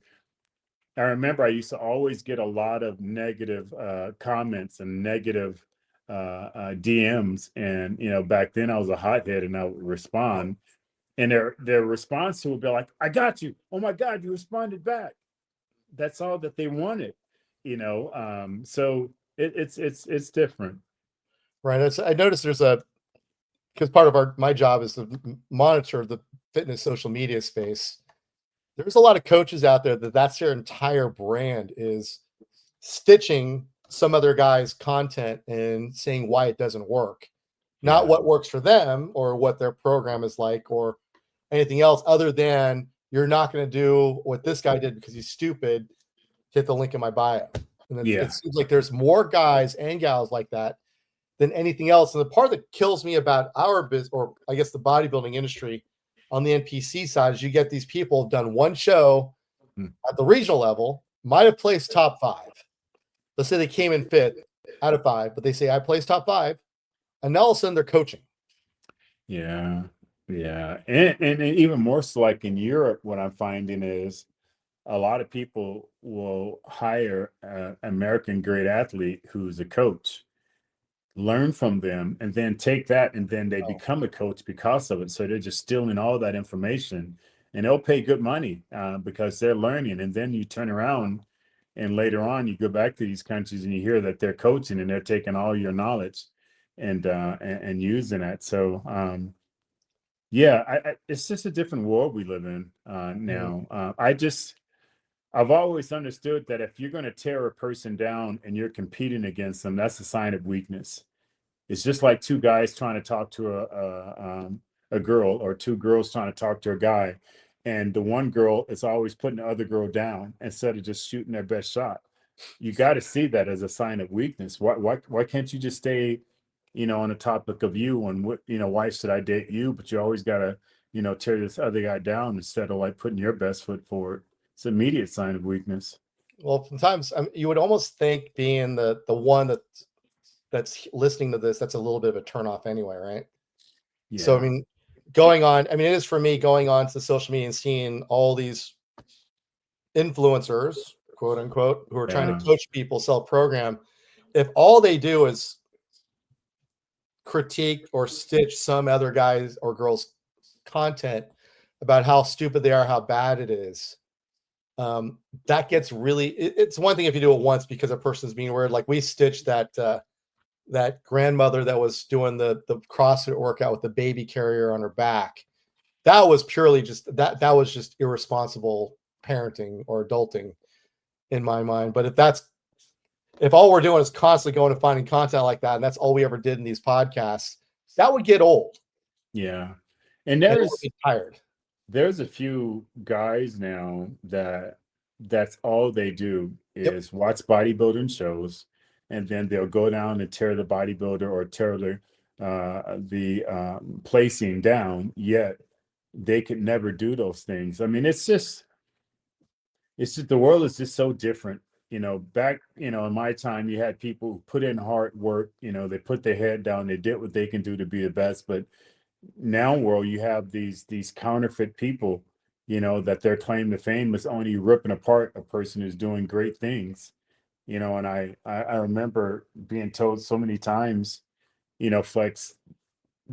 I remember I used to always get a lot of negative comments and negative DMs, and back then I was a hothead, and I would respond, and their response to would be like, "I got you. Oh my God, you responded back." That's all that they wanted, so it's different. Right. I noticed because part of my job is to monitor the fitness social media space. There's a lot of coaches out there that's their entire brand is stitching some other guy's content and saying why it doesn't work, not Yeah. what works for them or what their program is like or anything else other than you're not going to do what this guy did because he's stupid. Hit the link in my bio. And it Yeah. seems like there's more guys and gals like that than anything else. And the part that kills me about our business, or I guess the bodybuilding industry on the NPC side, is you get these people who've done one show at the regional level, might have placed top 5. Let's say they came in fifth out of 5, but they say I placed top 5, and now all of a sudden they're coaching. Yeah. Yeah. And even more so, like in Europe, what I'm finding is a lot of people will hire an American great athlete who's a coach, learn from them, and then take that, and then they become a coach because of it. So they're just stealing all that information, and they'll pay good money because they're learning. And then you turn around, and later on, you go back to these countries and you hear that they're coaching and they're taking all your knowledge and using it. So yeah, it's just a different world we live in now. I've always understood that if you're going to tear a person down and you're competing against them, that's a sign of weakness. It's just like two guys trying to talk to a girl, or two girls trying to talk to a guy, and the one girl is always putting the other girl down instead of just shooting their best shot. You got to see that as a sign of weakness. Why can't you just stay, on the topic of you, and why should I date you? But you always got to, tear this other guy down instead of like putting your best foot forward. It's an immediate sign of weakness. Well, sometimes you would almost think being the one that's listening to this, that's a little bit of a turnoff anyway, right? Yeah. So I mean, it is for me going on to social media and seeing all these influencers, quote unquote, who are trying to coach people, sell program. If all they do is critique or stitch some other guys or girls' content about how stupid they are, how bad it is, that gets really. It's one thing if you do it once because a person's being weird. Like we stitched that grandmother that was doing the CrossFit workout with the baby carrier on her back. That was purely just that was just irresponsible parenting or adulting in my mind. But if all we're doing is constantly going and finding content like that, and that's all we ever did in these podcasts, that would get old. Yeah. And And it would be tired. there's a few guys now that's all they do is watch bodybuilding shows, and then they'll go down and tear the bodybuilder or tear the placing down, yet they could never do those things. I mean, it's just the world is just so different. Back, in my time, you had people who put in hard work, they put their head down, they did what they can do to be the best. But now world, you have these counterfeit people, that their claim to fame is only ripping apart a person who's doing great things. And I remember being told so many times, Flex,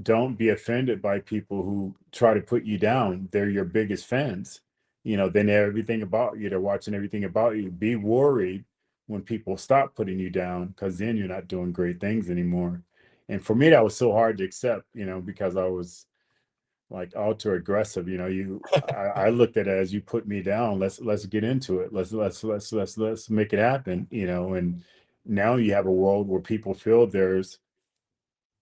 don't be offended by people who try to put you down. They're your biggest fans. They know everything about you. They're watching everything about you. Be worried when people stop putting you down, because then you're not doing great things anymore. And for me, that was so hard to accept, because I was like ultra aggressive. I looked at it as, you put me down. Let's get into it. Let's make it happen. And now you have a world where people feel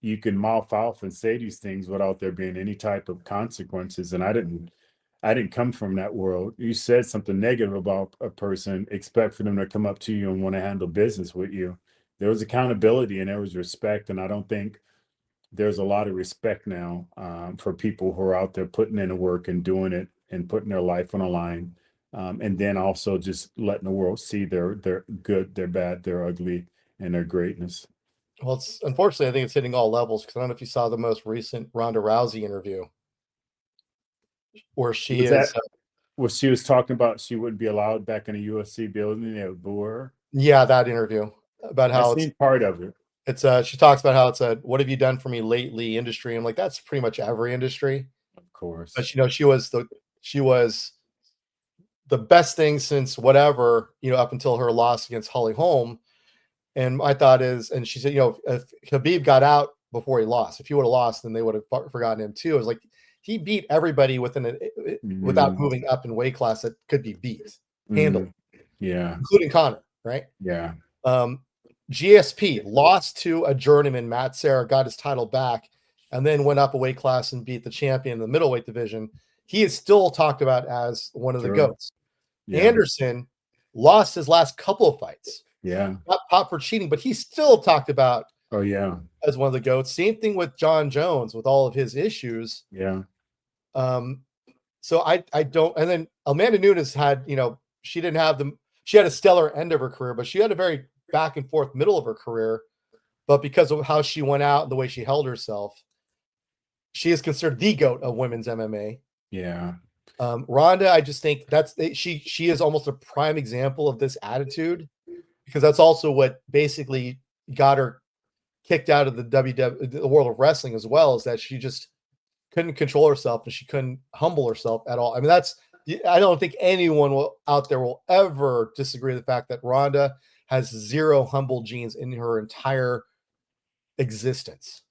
you can mouth off and say these things without there being any type of consequences. And I didn't come from that world. You said something negative about a person, expect for them to come up to you and want to handle business with you. There was accountability and there was respect. And I don't think there's a lot of respect now for people who are out there putting in the work and doing it and putting their life on the line and then also just letting the world see their good, their bad, their ugly, and their greatness. Well, it's unfortunately, I think it's hitting all levels because I don't know if you saw the most recent Ronda Rousey interview where she Was is, that what she was talking about? She wouldn't be allowed back in a UFC building. They would boo her. yeah, that interview about I how seen part of it. she talks about how it's a what have you done for me lately industry. I'm like, that's pretty much every industry. Of course. But she was the best thing since whatever, up until her loss against Holly Holm. And my thought is, and she said, if Khabib got out before he lost, if he would have lost, then they would have forgotten him too. It was like he beat everybody without moving up in weight class that could be beat, handled, Yeah. including Connor, right? Yeah. GSP lost to a journeyman, Matt Serra, got his title back, and then went up a weight class and beat the champion in the middleweight division. He is still talked about as one of the GOATs. Yeah. Anderson lost his last couple of fights. Yeah. Got popped for cheating, but he's still talked about as one of the GOATs. Same thing with John Jones with all of his issues. Yeah. So I don't, and then Amanda Nunes had, she didn't have she had a stellar end of her career, but she had a very back and forth middle of her career. But because of how she went out and the way she held herself, she is considered the GOAT of women's MMA. Yeah. Ronda, I just think she is almost a prime example of this attitude, because that's also what basically got her kicked out of the the world of wrestling as well, is that she just couldn't control herself and she couldn't humble herself at all. I mean, I don't think anyone out there will ever disagree with the fact that Ronda has zero humble genes in her entire existence.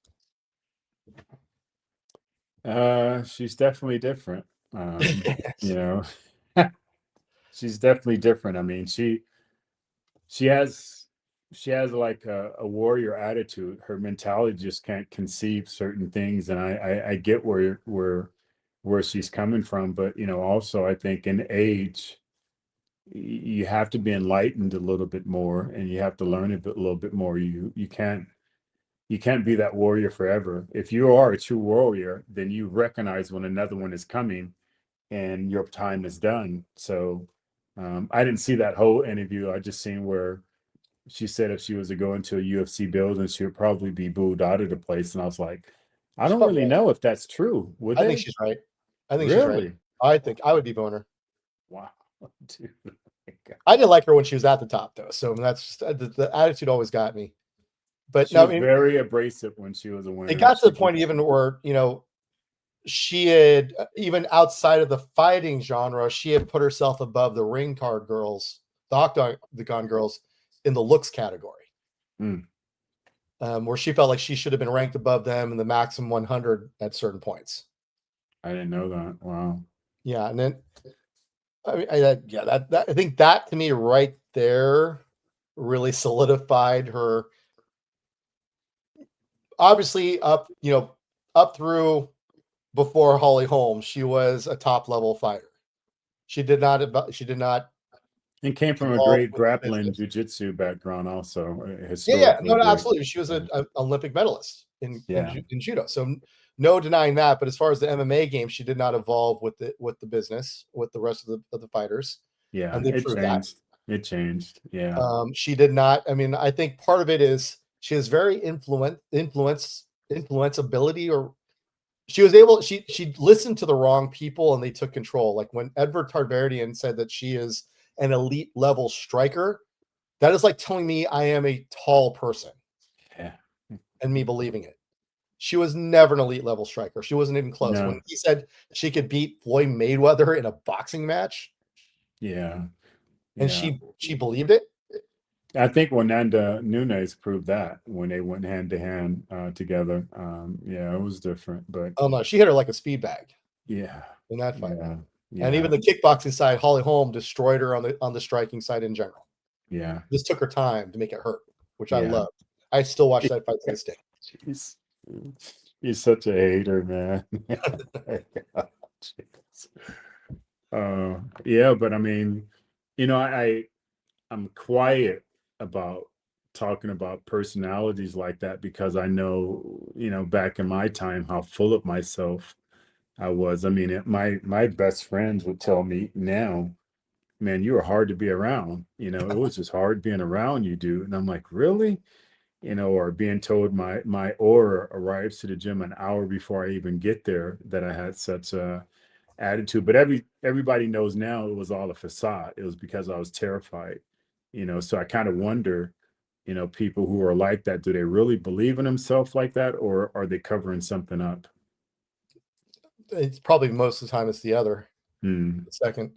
She's definitely different. She's definitely different. I mean, she has like a warrior attitude. Her mentality just can't conceive certain things, and I get where she's coming from, but also I think in age you have to be enlightened a little bit more, and you have to learn a little bit more. You can't be that warrior forever. If you are a true warrior, then you recognize when another one is coming and your time is done. So I didn't see that whole interview. I just seen where she said if she was to go into a UFC building, she would probably be booed out of the place. And I was like, I don't really know if that's true. Would they? I think she's right. I think Really? she's right. I think I would be booing her. Wow. Dude. I didn't like her when she was at the top, though. So that's just, the attitude always got me. But She was very abrasive when she was a winner. It got to the point even where, she had, even outside of the fighting genre, she had put herself above the ring card girls, the Octagon girls, in the looks category. Where she felt like she should have been ranked above them in the maximum 100 at certain points. I didn't know that. Wow. Yeah. And then, I mean, I think that to me right there really solidified her. Obviously, up through before Holly Holm, she was a top level fighter. She did not, and came from a great grappling jiu-jitsu background also. Yeah, no, absolutely. She was an Olympic medalist in judo. So no denying that. But as far as the MMA game, she did not evolve with the business, with the rest of the fightors. Yeah, and they proved that. It changed. Yeah. She did not. I mean, I think part of it is she has very influenceability, or she was able. She listened to the wrong people and they took control. Like when Edward Tarverdyan said that she is an elite level striker, that is like telling me I am a tall person. Yeah. And me believing it. She was never an elite level striker. She wasn't even close. No. When he said she could beat Floyd Mayweather in a boxing match. Yeah. And she believed it. I think Amanda Nunes proved that when they went hand to hand together. It was different, but oh no, she hit her like a speed bag. Yeah. In that fight. Yeah. And even the kickboxing side, Holly Holm destroyed her on the striking side in general. Yeah. Just took her time to make it hurt, which I loved. I still watch that fight to this day. Jeez. He's such a hater, man. But I mean, I'm quiet about talking about personalities like that because I know, back in my time, how full of myself I was. I mean, my best friends would tell me now, man, you were hard to be around. You know, it was just hard being around you, dude. And I'm like, really? You know, or being told my aura arrives to the gym an hour before I even get there, that I had such a attitude. But everybody knows now it was all a facade. It was because I was terrified. You know, so I kind of wonder, you know, people who are like that, do they really believe in themselves like that, or are they covering something up? It's probably most of the time it's the other, Hmm. the second.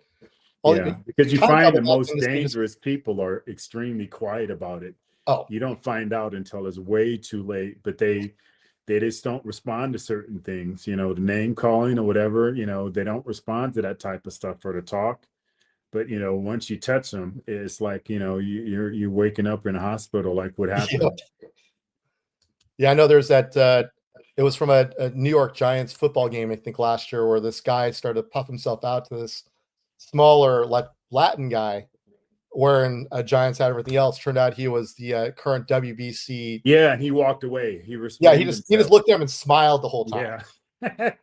Well, Yeah, because you kind of find the double that thing most is they just dangerous people are extremely quiet about it. oh, You don't find out until it's way too late, but they just don't respond to certain things, you know, the name calling or whatever, you know, they don't respond to that type of stuff or to talk. But you know, once you touch them, it's like, you know, you're waking up in a hospital, like what yeah. happened? Yeah, I know there's that, it was from a New York Giants football game, I think last year, where this guy started to puff himself out to this smaller Latin guy wearing a Giants hat and everything else. Turned out he was the, current WBC. Yeah, he walked away. He Yeah, restrained he just himself. looked at him and smiled the whole time. Yeah.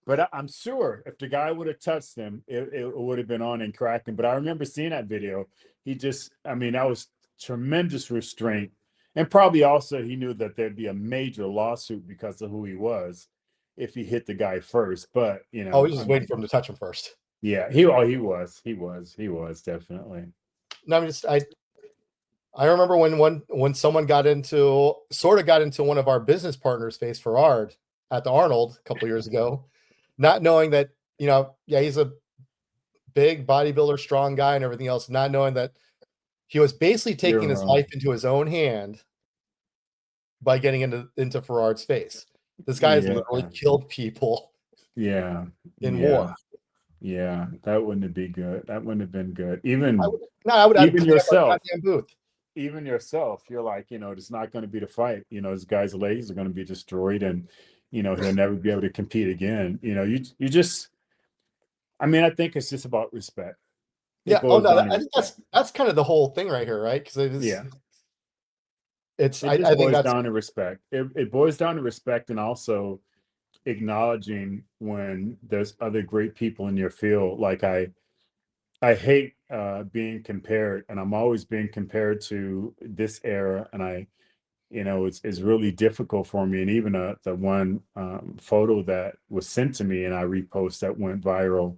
But I'm sure if the guy would have touched him, it would have been on and cracking. But I remember seeing that video. He just, I mean, that was tremendous restraint. And probably also he knew that there'd be a major lawsuit because of who he was if he hit the guy first. But, you Oh, know, he's I just waiting mean, for him to touch him first. yeah, he was definitely. No, I remember when someone got into sort of got into one of our business partners' face, Farard, at the Arnold a couple years ago, not knowing that, yeah, he's a big bodybuilder, strong guy and everything else, not knowing that he was basically taking his You're life into his own hand by getting into Farard's face. This guy has literally yeah, killed people yeah, in war. yeah, yeah. That wouldn't be good. That wouldn't have been good. I would no, I would have Even cleaned up our yourself, goddamn booth. even yourself, you're like, you know, it's not going to be the fight. You know, this guy's legs are going to be destroyed, and you know he'll never be able to compete again. You know, you just. I mean, I think it's just about respect. It Yeah. Oh boils no, down to I think respect. that's kind of the whole thing right here, right? Because Yeah, it's it I just think boils that's down to respect. It boils down to respect, and also acknowledging when there's other great people in your field. Like I hate being compared, and I'm always being compared to this era, and you know, it's really difficult for me. And even the one photo that was sent to me and I repost that went viral,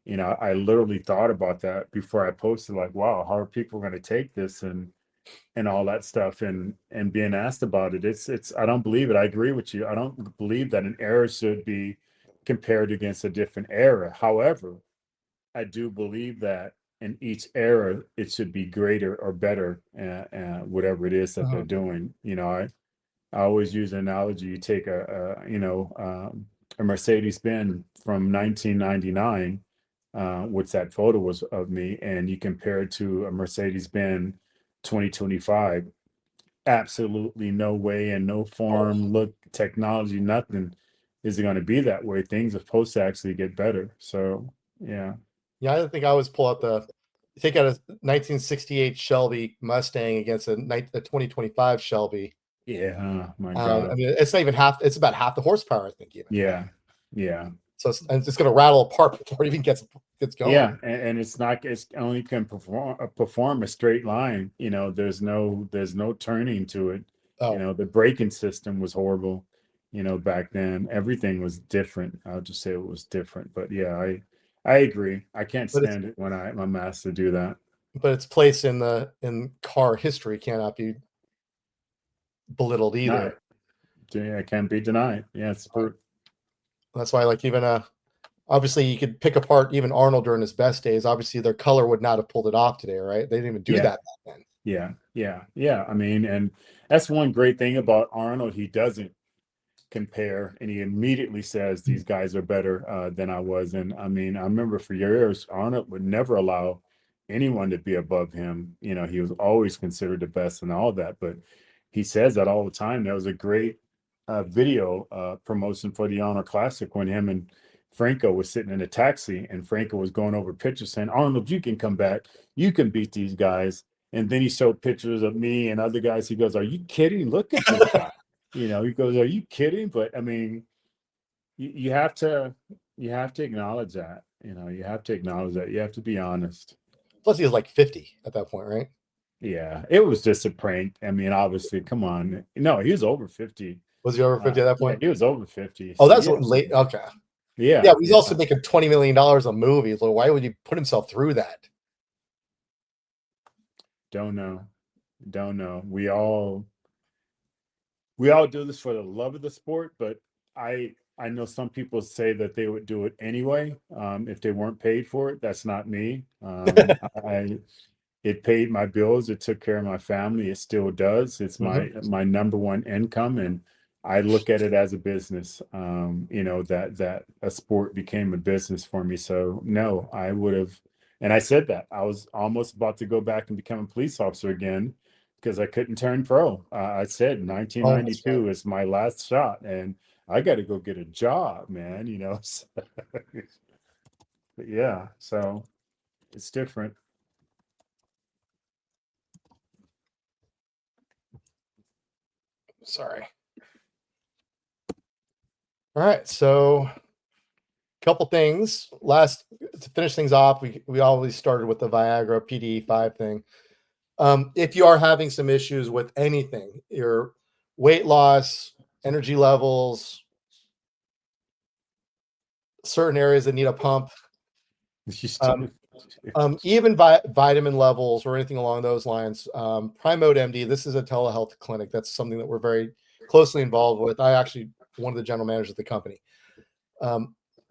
you know, I literally thought about that before I posted, like, wow, how are people going to take this and all that stuff, and being asked about it. It's I don't believe it. I agree with you. I don't believe that an era should be compared against a different era. However, I do believe that in each era, it should be greater or better, whatever it is that they're uh doing. You know, I always use an analogy. You take a Mercedes Benz from 1999, which that photo was of me, and you compare it to a Mercedes Benz 2025. Absolutely no way and no oh, form, look, technology, nothing is going to be that way. Things are supposed to actually get better. So, yeah. yeah, I think I always pull out take out a 1968 Shelby Mustang against a 2025 Shelby. Yeah. Oh my I God. mean, it's not even half. It's about half the horsepower, I think, even. Yeah. Yeah. So and it's going to rattle apart before it even gets going. Yeah. And it's not, it's only can perform a straight line. You know, there's no turning to it. You Oh, know, the braking system was horrible, you know, back then. Everything was different. I'll just say it was different. But yeah, I agree. I can't but it's stand it when I'm asked to do that. its place in car history cannot be belittled No, either. yeah, it can't be denied. Yeah, it's That's why, like, even obviously you could pick apart even Arnold during his best days. Obviously, their color would not have pulled it off today, right? They didn't even do yeah. that back then. Yeah, yeah, yeah. I mean, and that's one great thing about Arnold. He doesn't compare, and he immediately says these guys are better than I was. And I mean, I remember for years Arnold would never allow anyone to be above him. You know, he was always considered the best and all that. But he says that all the time. There was a great video promotion for the Honor Classic when him and Franco was sitting in a taxi, and Franco was going over pictures saying, Arnold, you can come back, you can beat these guys. And then he showed pictures of me and other guys. He goes, are you kidding? Look at this guy. You know, he goes, are you kidding? But I mean, you have to acknowledge that. You know, you have to acknowledge that. You have to be honest. Plus, he was like 50 at that point, right? Yeah, it was just a prank. I mean, obviously, come on. No, he was over 50. Was he over 50 at that Yeah, point? he was over 50. Oh, So that's yeah, what late. Okay. yeah, Yeah, he's yeah. also making $20 million a movie. So why would he put himself through that? Don't know. Don't know. We all do this for the love of the sport, but I know some people say that they would do it anyway if they weren't paid for it. That's not me. I it paid my bills. It took care of my family. It still does. It's my number one income, and I look at it as a business. You know, that a sport became a business for me. So no, I would have, and I said that I was almost about to go back and become a police officer again because I couldn't turn pro. I said Oh, that's right. 1992 is my last shot, and I got to go get a job, man. You know, so, but yeah, so it's different. Sorry. All right. So, couple things. Last to finish things off, we always started with the Viagra PD5 thing. If you are having some issues with anything, your weight loss, energy levels, certain areas that need a pump, even vitamin levels or anything along those lines, Primode MD, this is a telehealth clinic. That's something that we're very closely involved with. I actually one of the general managers of the company.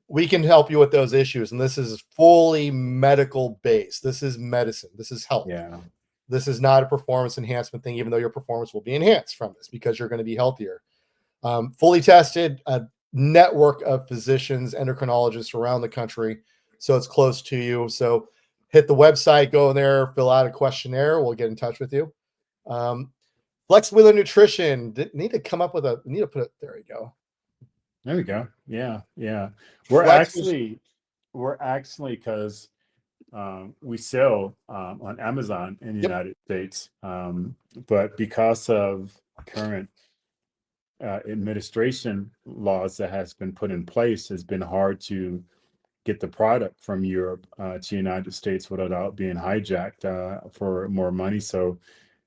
We can help you with those issues, and this is fully medical based. This is medicine. This is health. Yeah. This is not a performance enhancement thing, even though your performance will be enhanced from this because you're going to be healthier. Fully tested, a network of physicians, endocrinologists around the country, so it's close to you. So hit the website, go in there, fill out a questionnaire. We'll get in touch with you. Flexible nutrition. Need to come up with a. Need to put it. There you go. There we go. Yeah, yeah. We're actually because we sell on Amazon in the United States, but because of current administration laws that has been put in place, it's been hard to get the product from Europe to United States without being hijacked for more money. So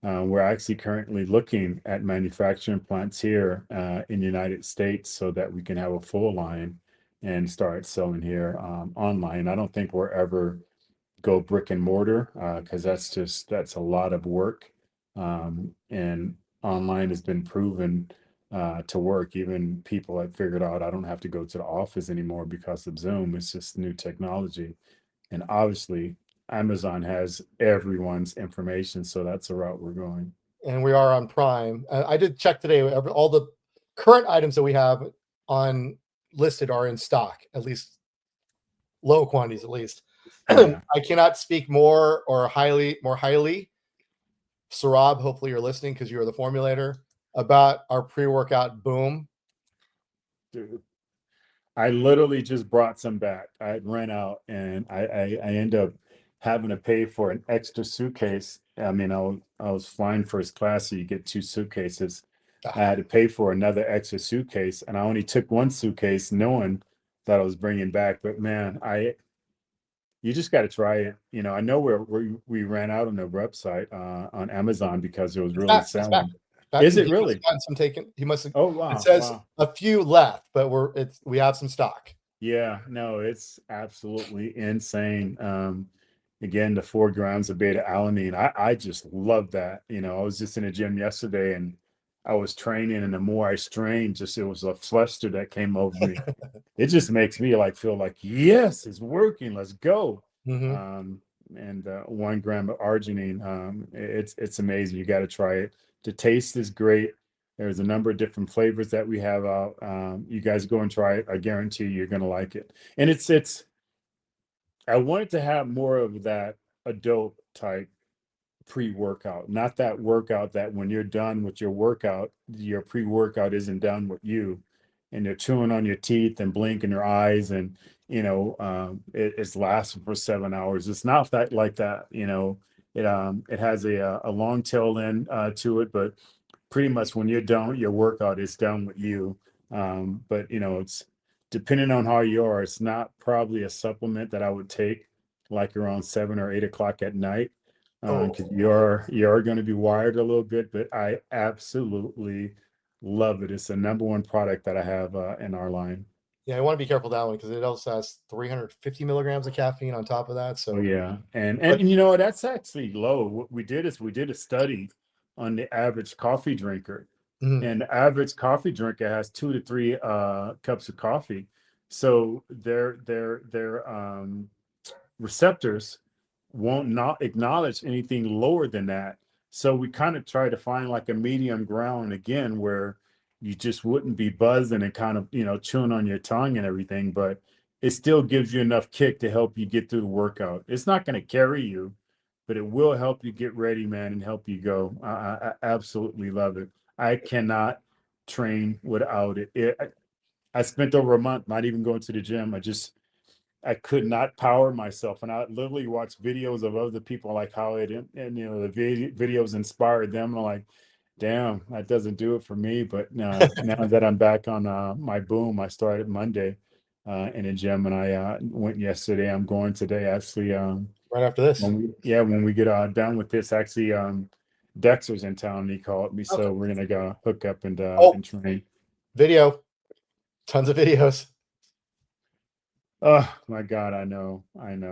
we're actually currently looking at manufacturing plants here in the United States so that we can have a full line and start selling here online. I don't think we'll ever go brick and mortar because that's a lot of work. And online has been proven to work. Even people have figured out I don't have to go to the office anymore because of Zoom. It's just new technology. And obviously, Amazon has everyone's information, so that's the route we're going. And we are on Prime. I did check today. All the current items that we have on listed are in stock, at least low quantities, at least. Yeah. I cannot speak more highly. Sarab, hopefully you're listening because you're the formulator about our pre-workout boom. Dude, I literally just brought some back. I ran out, and I end up having to pay for an extra suitcase. I mean, I was flying first class, so you get 2 suitcases. I had to pay for another extra suitcase, and I only took 1 suitcase, knowing that I was bringing back. But man, you just got to try it. You know, I know we ran out on the website on Amazon because it was really selling. Is it really? Some taken. He must have. Oh wow! It says wow. a few left, but we have some stock. Yeah, no, it's absolutely insane. Again, the 4 grams of beta alanine. I just love that. You know, I was just in the gym yesterday and I was training, and the more I strained, just it was a fluster that came over me. It just makes me feel like, yes, it's working. Let's go. And 1 gram of arginine. It's amazing. You got to try it. The taste is great. There's a number of different flavors that we have out. You guys go and try it. I guarantee you're gonna like it. And it's. I wanted to have more of that adult type pre-workout, not that workout that when you're done with your workout, your pre-workout isn't done with you, and you're chewing on your teeth and blinking your eyes, and it's lasting for 7 hours. It's not that like that. It has a long tail end to it, but pretty much when you're done with your workout, it's done with you. But it's depending on how you are. It's not probably a supplement that I would take like around 7 or 8 o'clock at night. Oh. Because you're going to be wired a little bit, but I absolutely love it. It's the number one product that I have in our line. Yeah, I want to be careful with that one because it also has 350 milligrams of caffeine on top of that. So Oh yeah, and But- you know that's actually low. What we did is we did a study on the average coffee drinker, Mhm. and the average coffee drinker has 2 to 3 cups of coffee. So their receptors won't not acknowledge anything lower than that. So we kind of try to find like a medium ground again where you just wouldn't be buzzing and kind of, you know, chewing on your tongue and everything, but it still gives you enough kick to help you get through the workout. It's not going to carry you, but it will help you get ready, man, and help you go. I absolutely love it. I cannot train without it. I spent over a month not even going to the gym. I could not power myself, and I literally watched videos of other people, like how it, and you know, the videos inspired them. And I'm like, damn, that doesn't do it for me. But now that I'm back on my boom, I started Monday in a gym, and I went yesterday. I'm going today, actually. right after this. When we get done with this, actually, Dexter's in town, and he called me, so Okay. we're gonna go hook up and train. Video, tons of videos. Oh my God, I know. I'm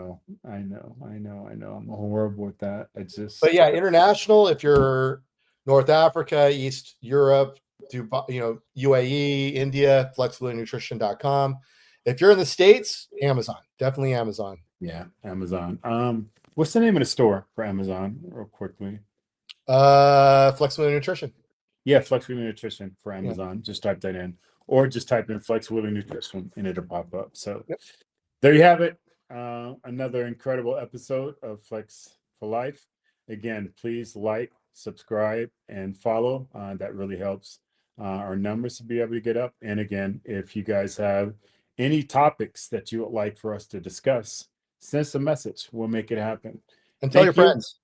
horrible with that. But yeah, international. If you're North Africa, East Europe, Dubai, you know, UAE, India, flexibilitynutrition.com. If you're in the States, Amazon, definitely Amazon. Yeah, Amazon. What's the name of the store for Amazon, real quickly? Flexibility Nutrition. Yeah, Flexibility Nutrition for Amazon. Just type that in, or just type in Flexibility Nutrition and it'll pop up. So there you have it. Another incredible episode of Flex for Life. Again, please like, subscribe, and follow. That really helps our numbers to be able to get up. And again, if you guys have any topics that you would like for us to discuss, send us a message. We'll make it happen. And tell your friends.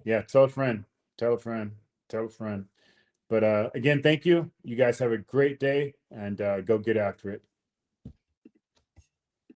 Yeah, tell a friend, tell a friend, tell a friend. But again, thank you. You guys have a great day, and go get after it.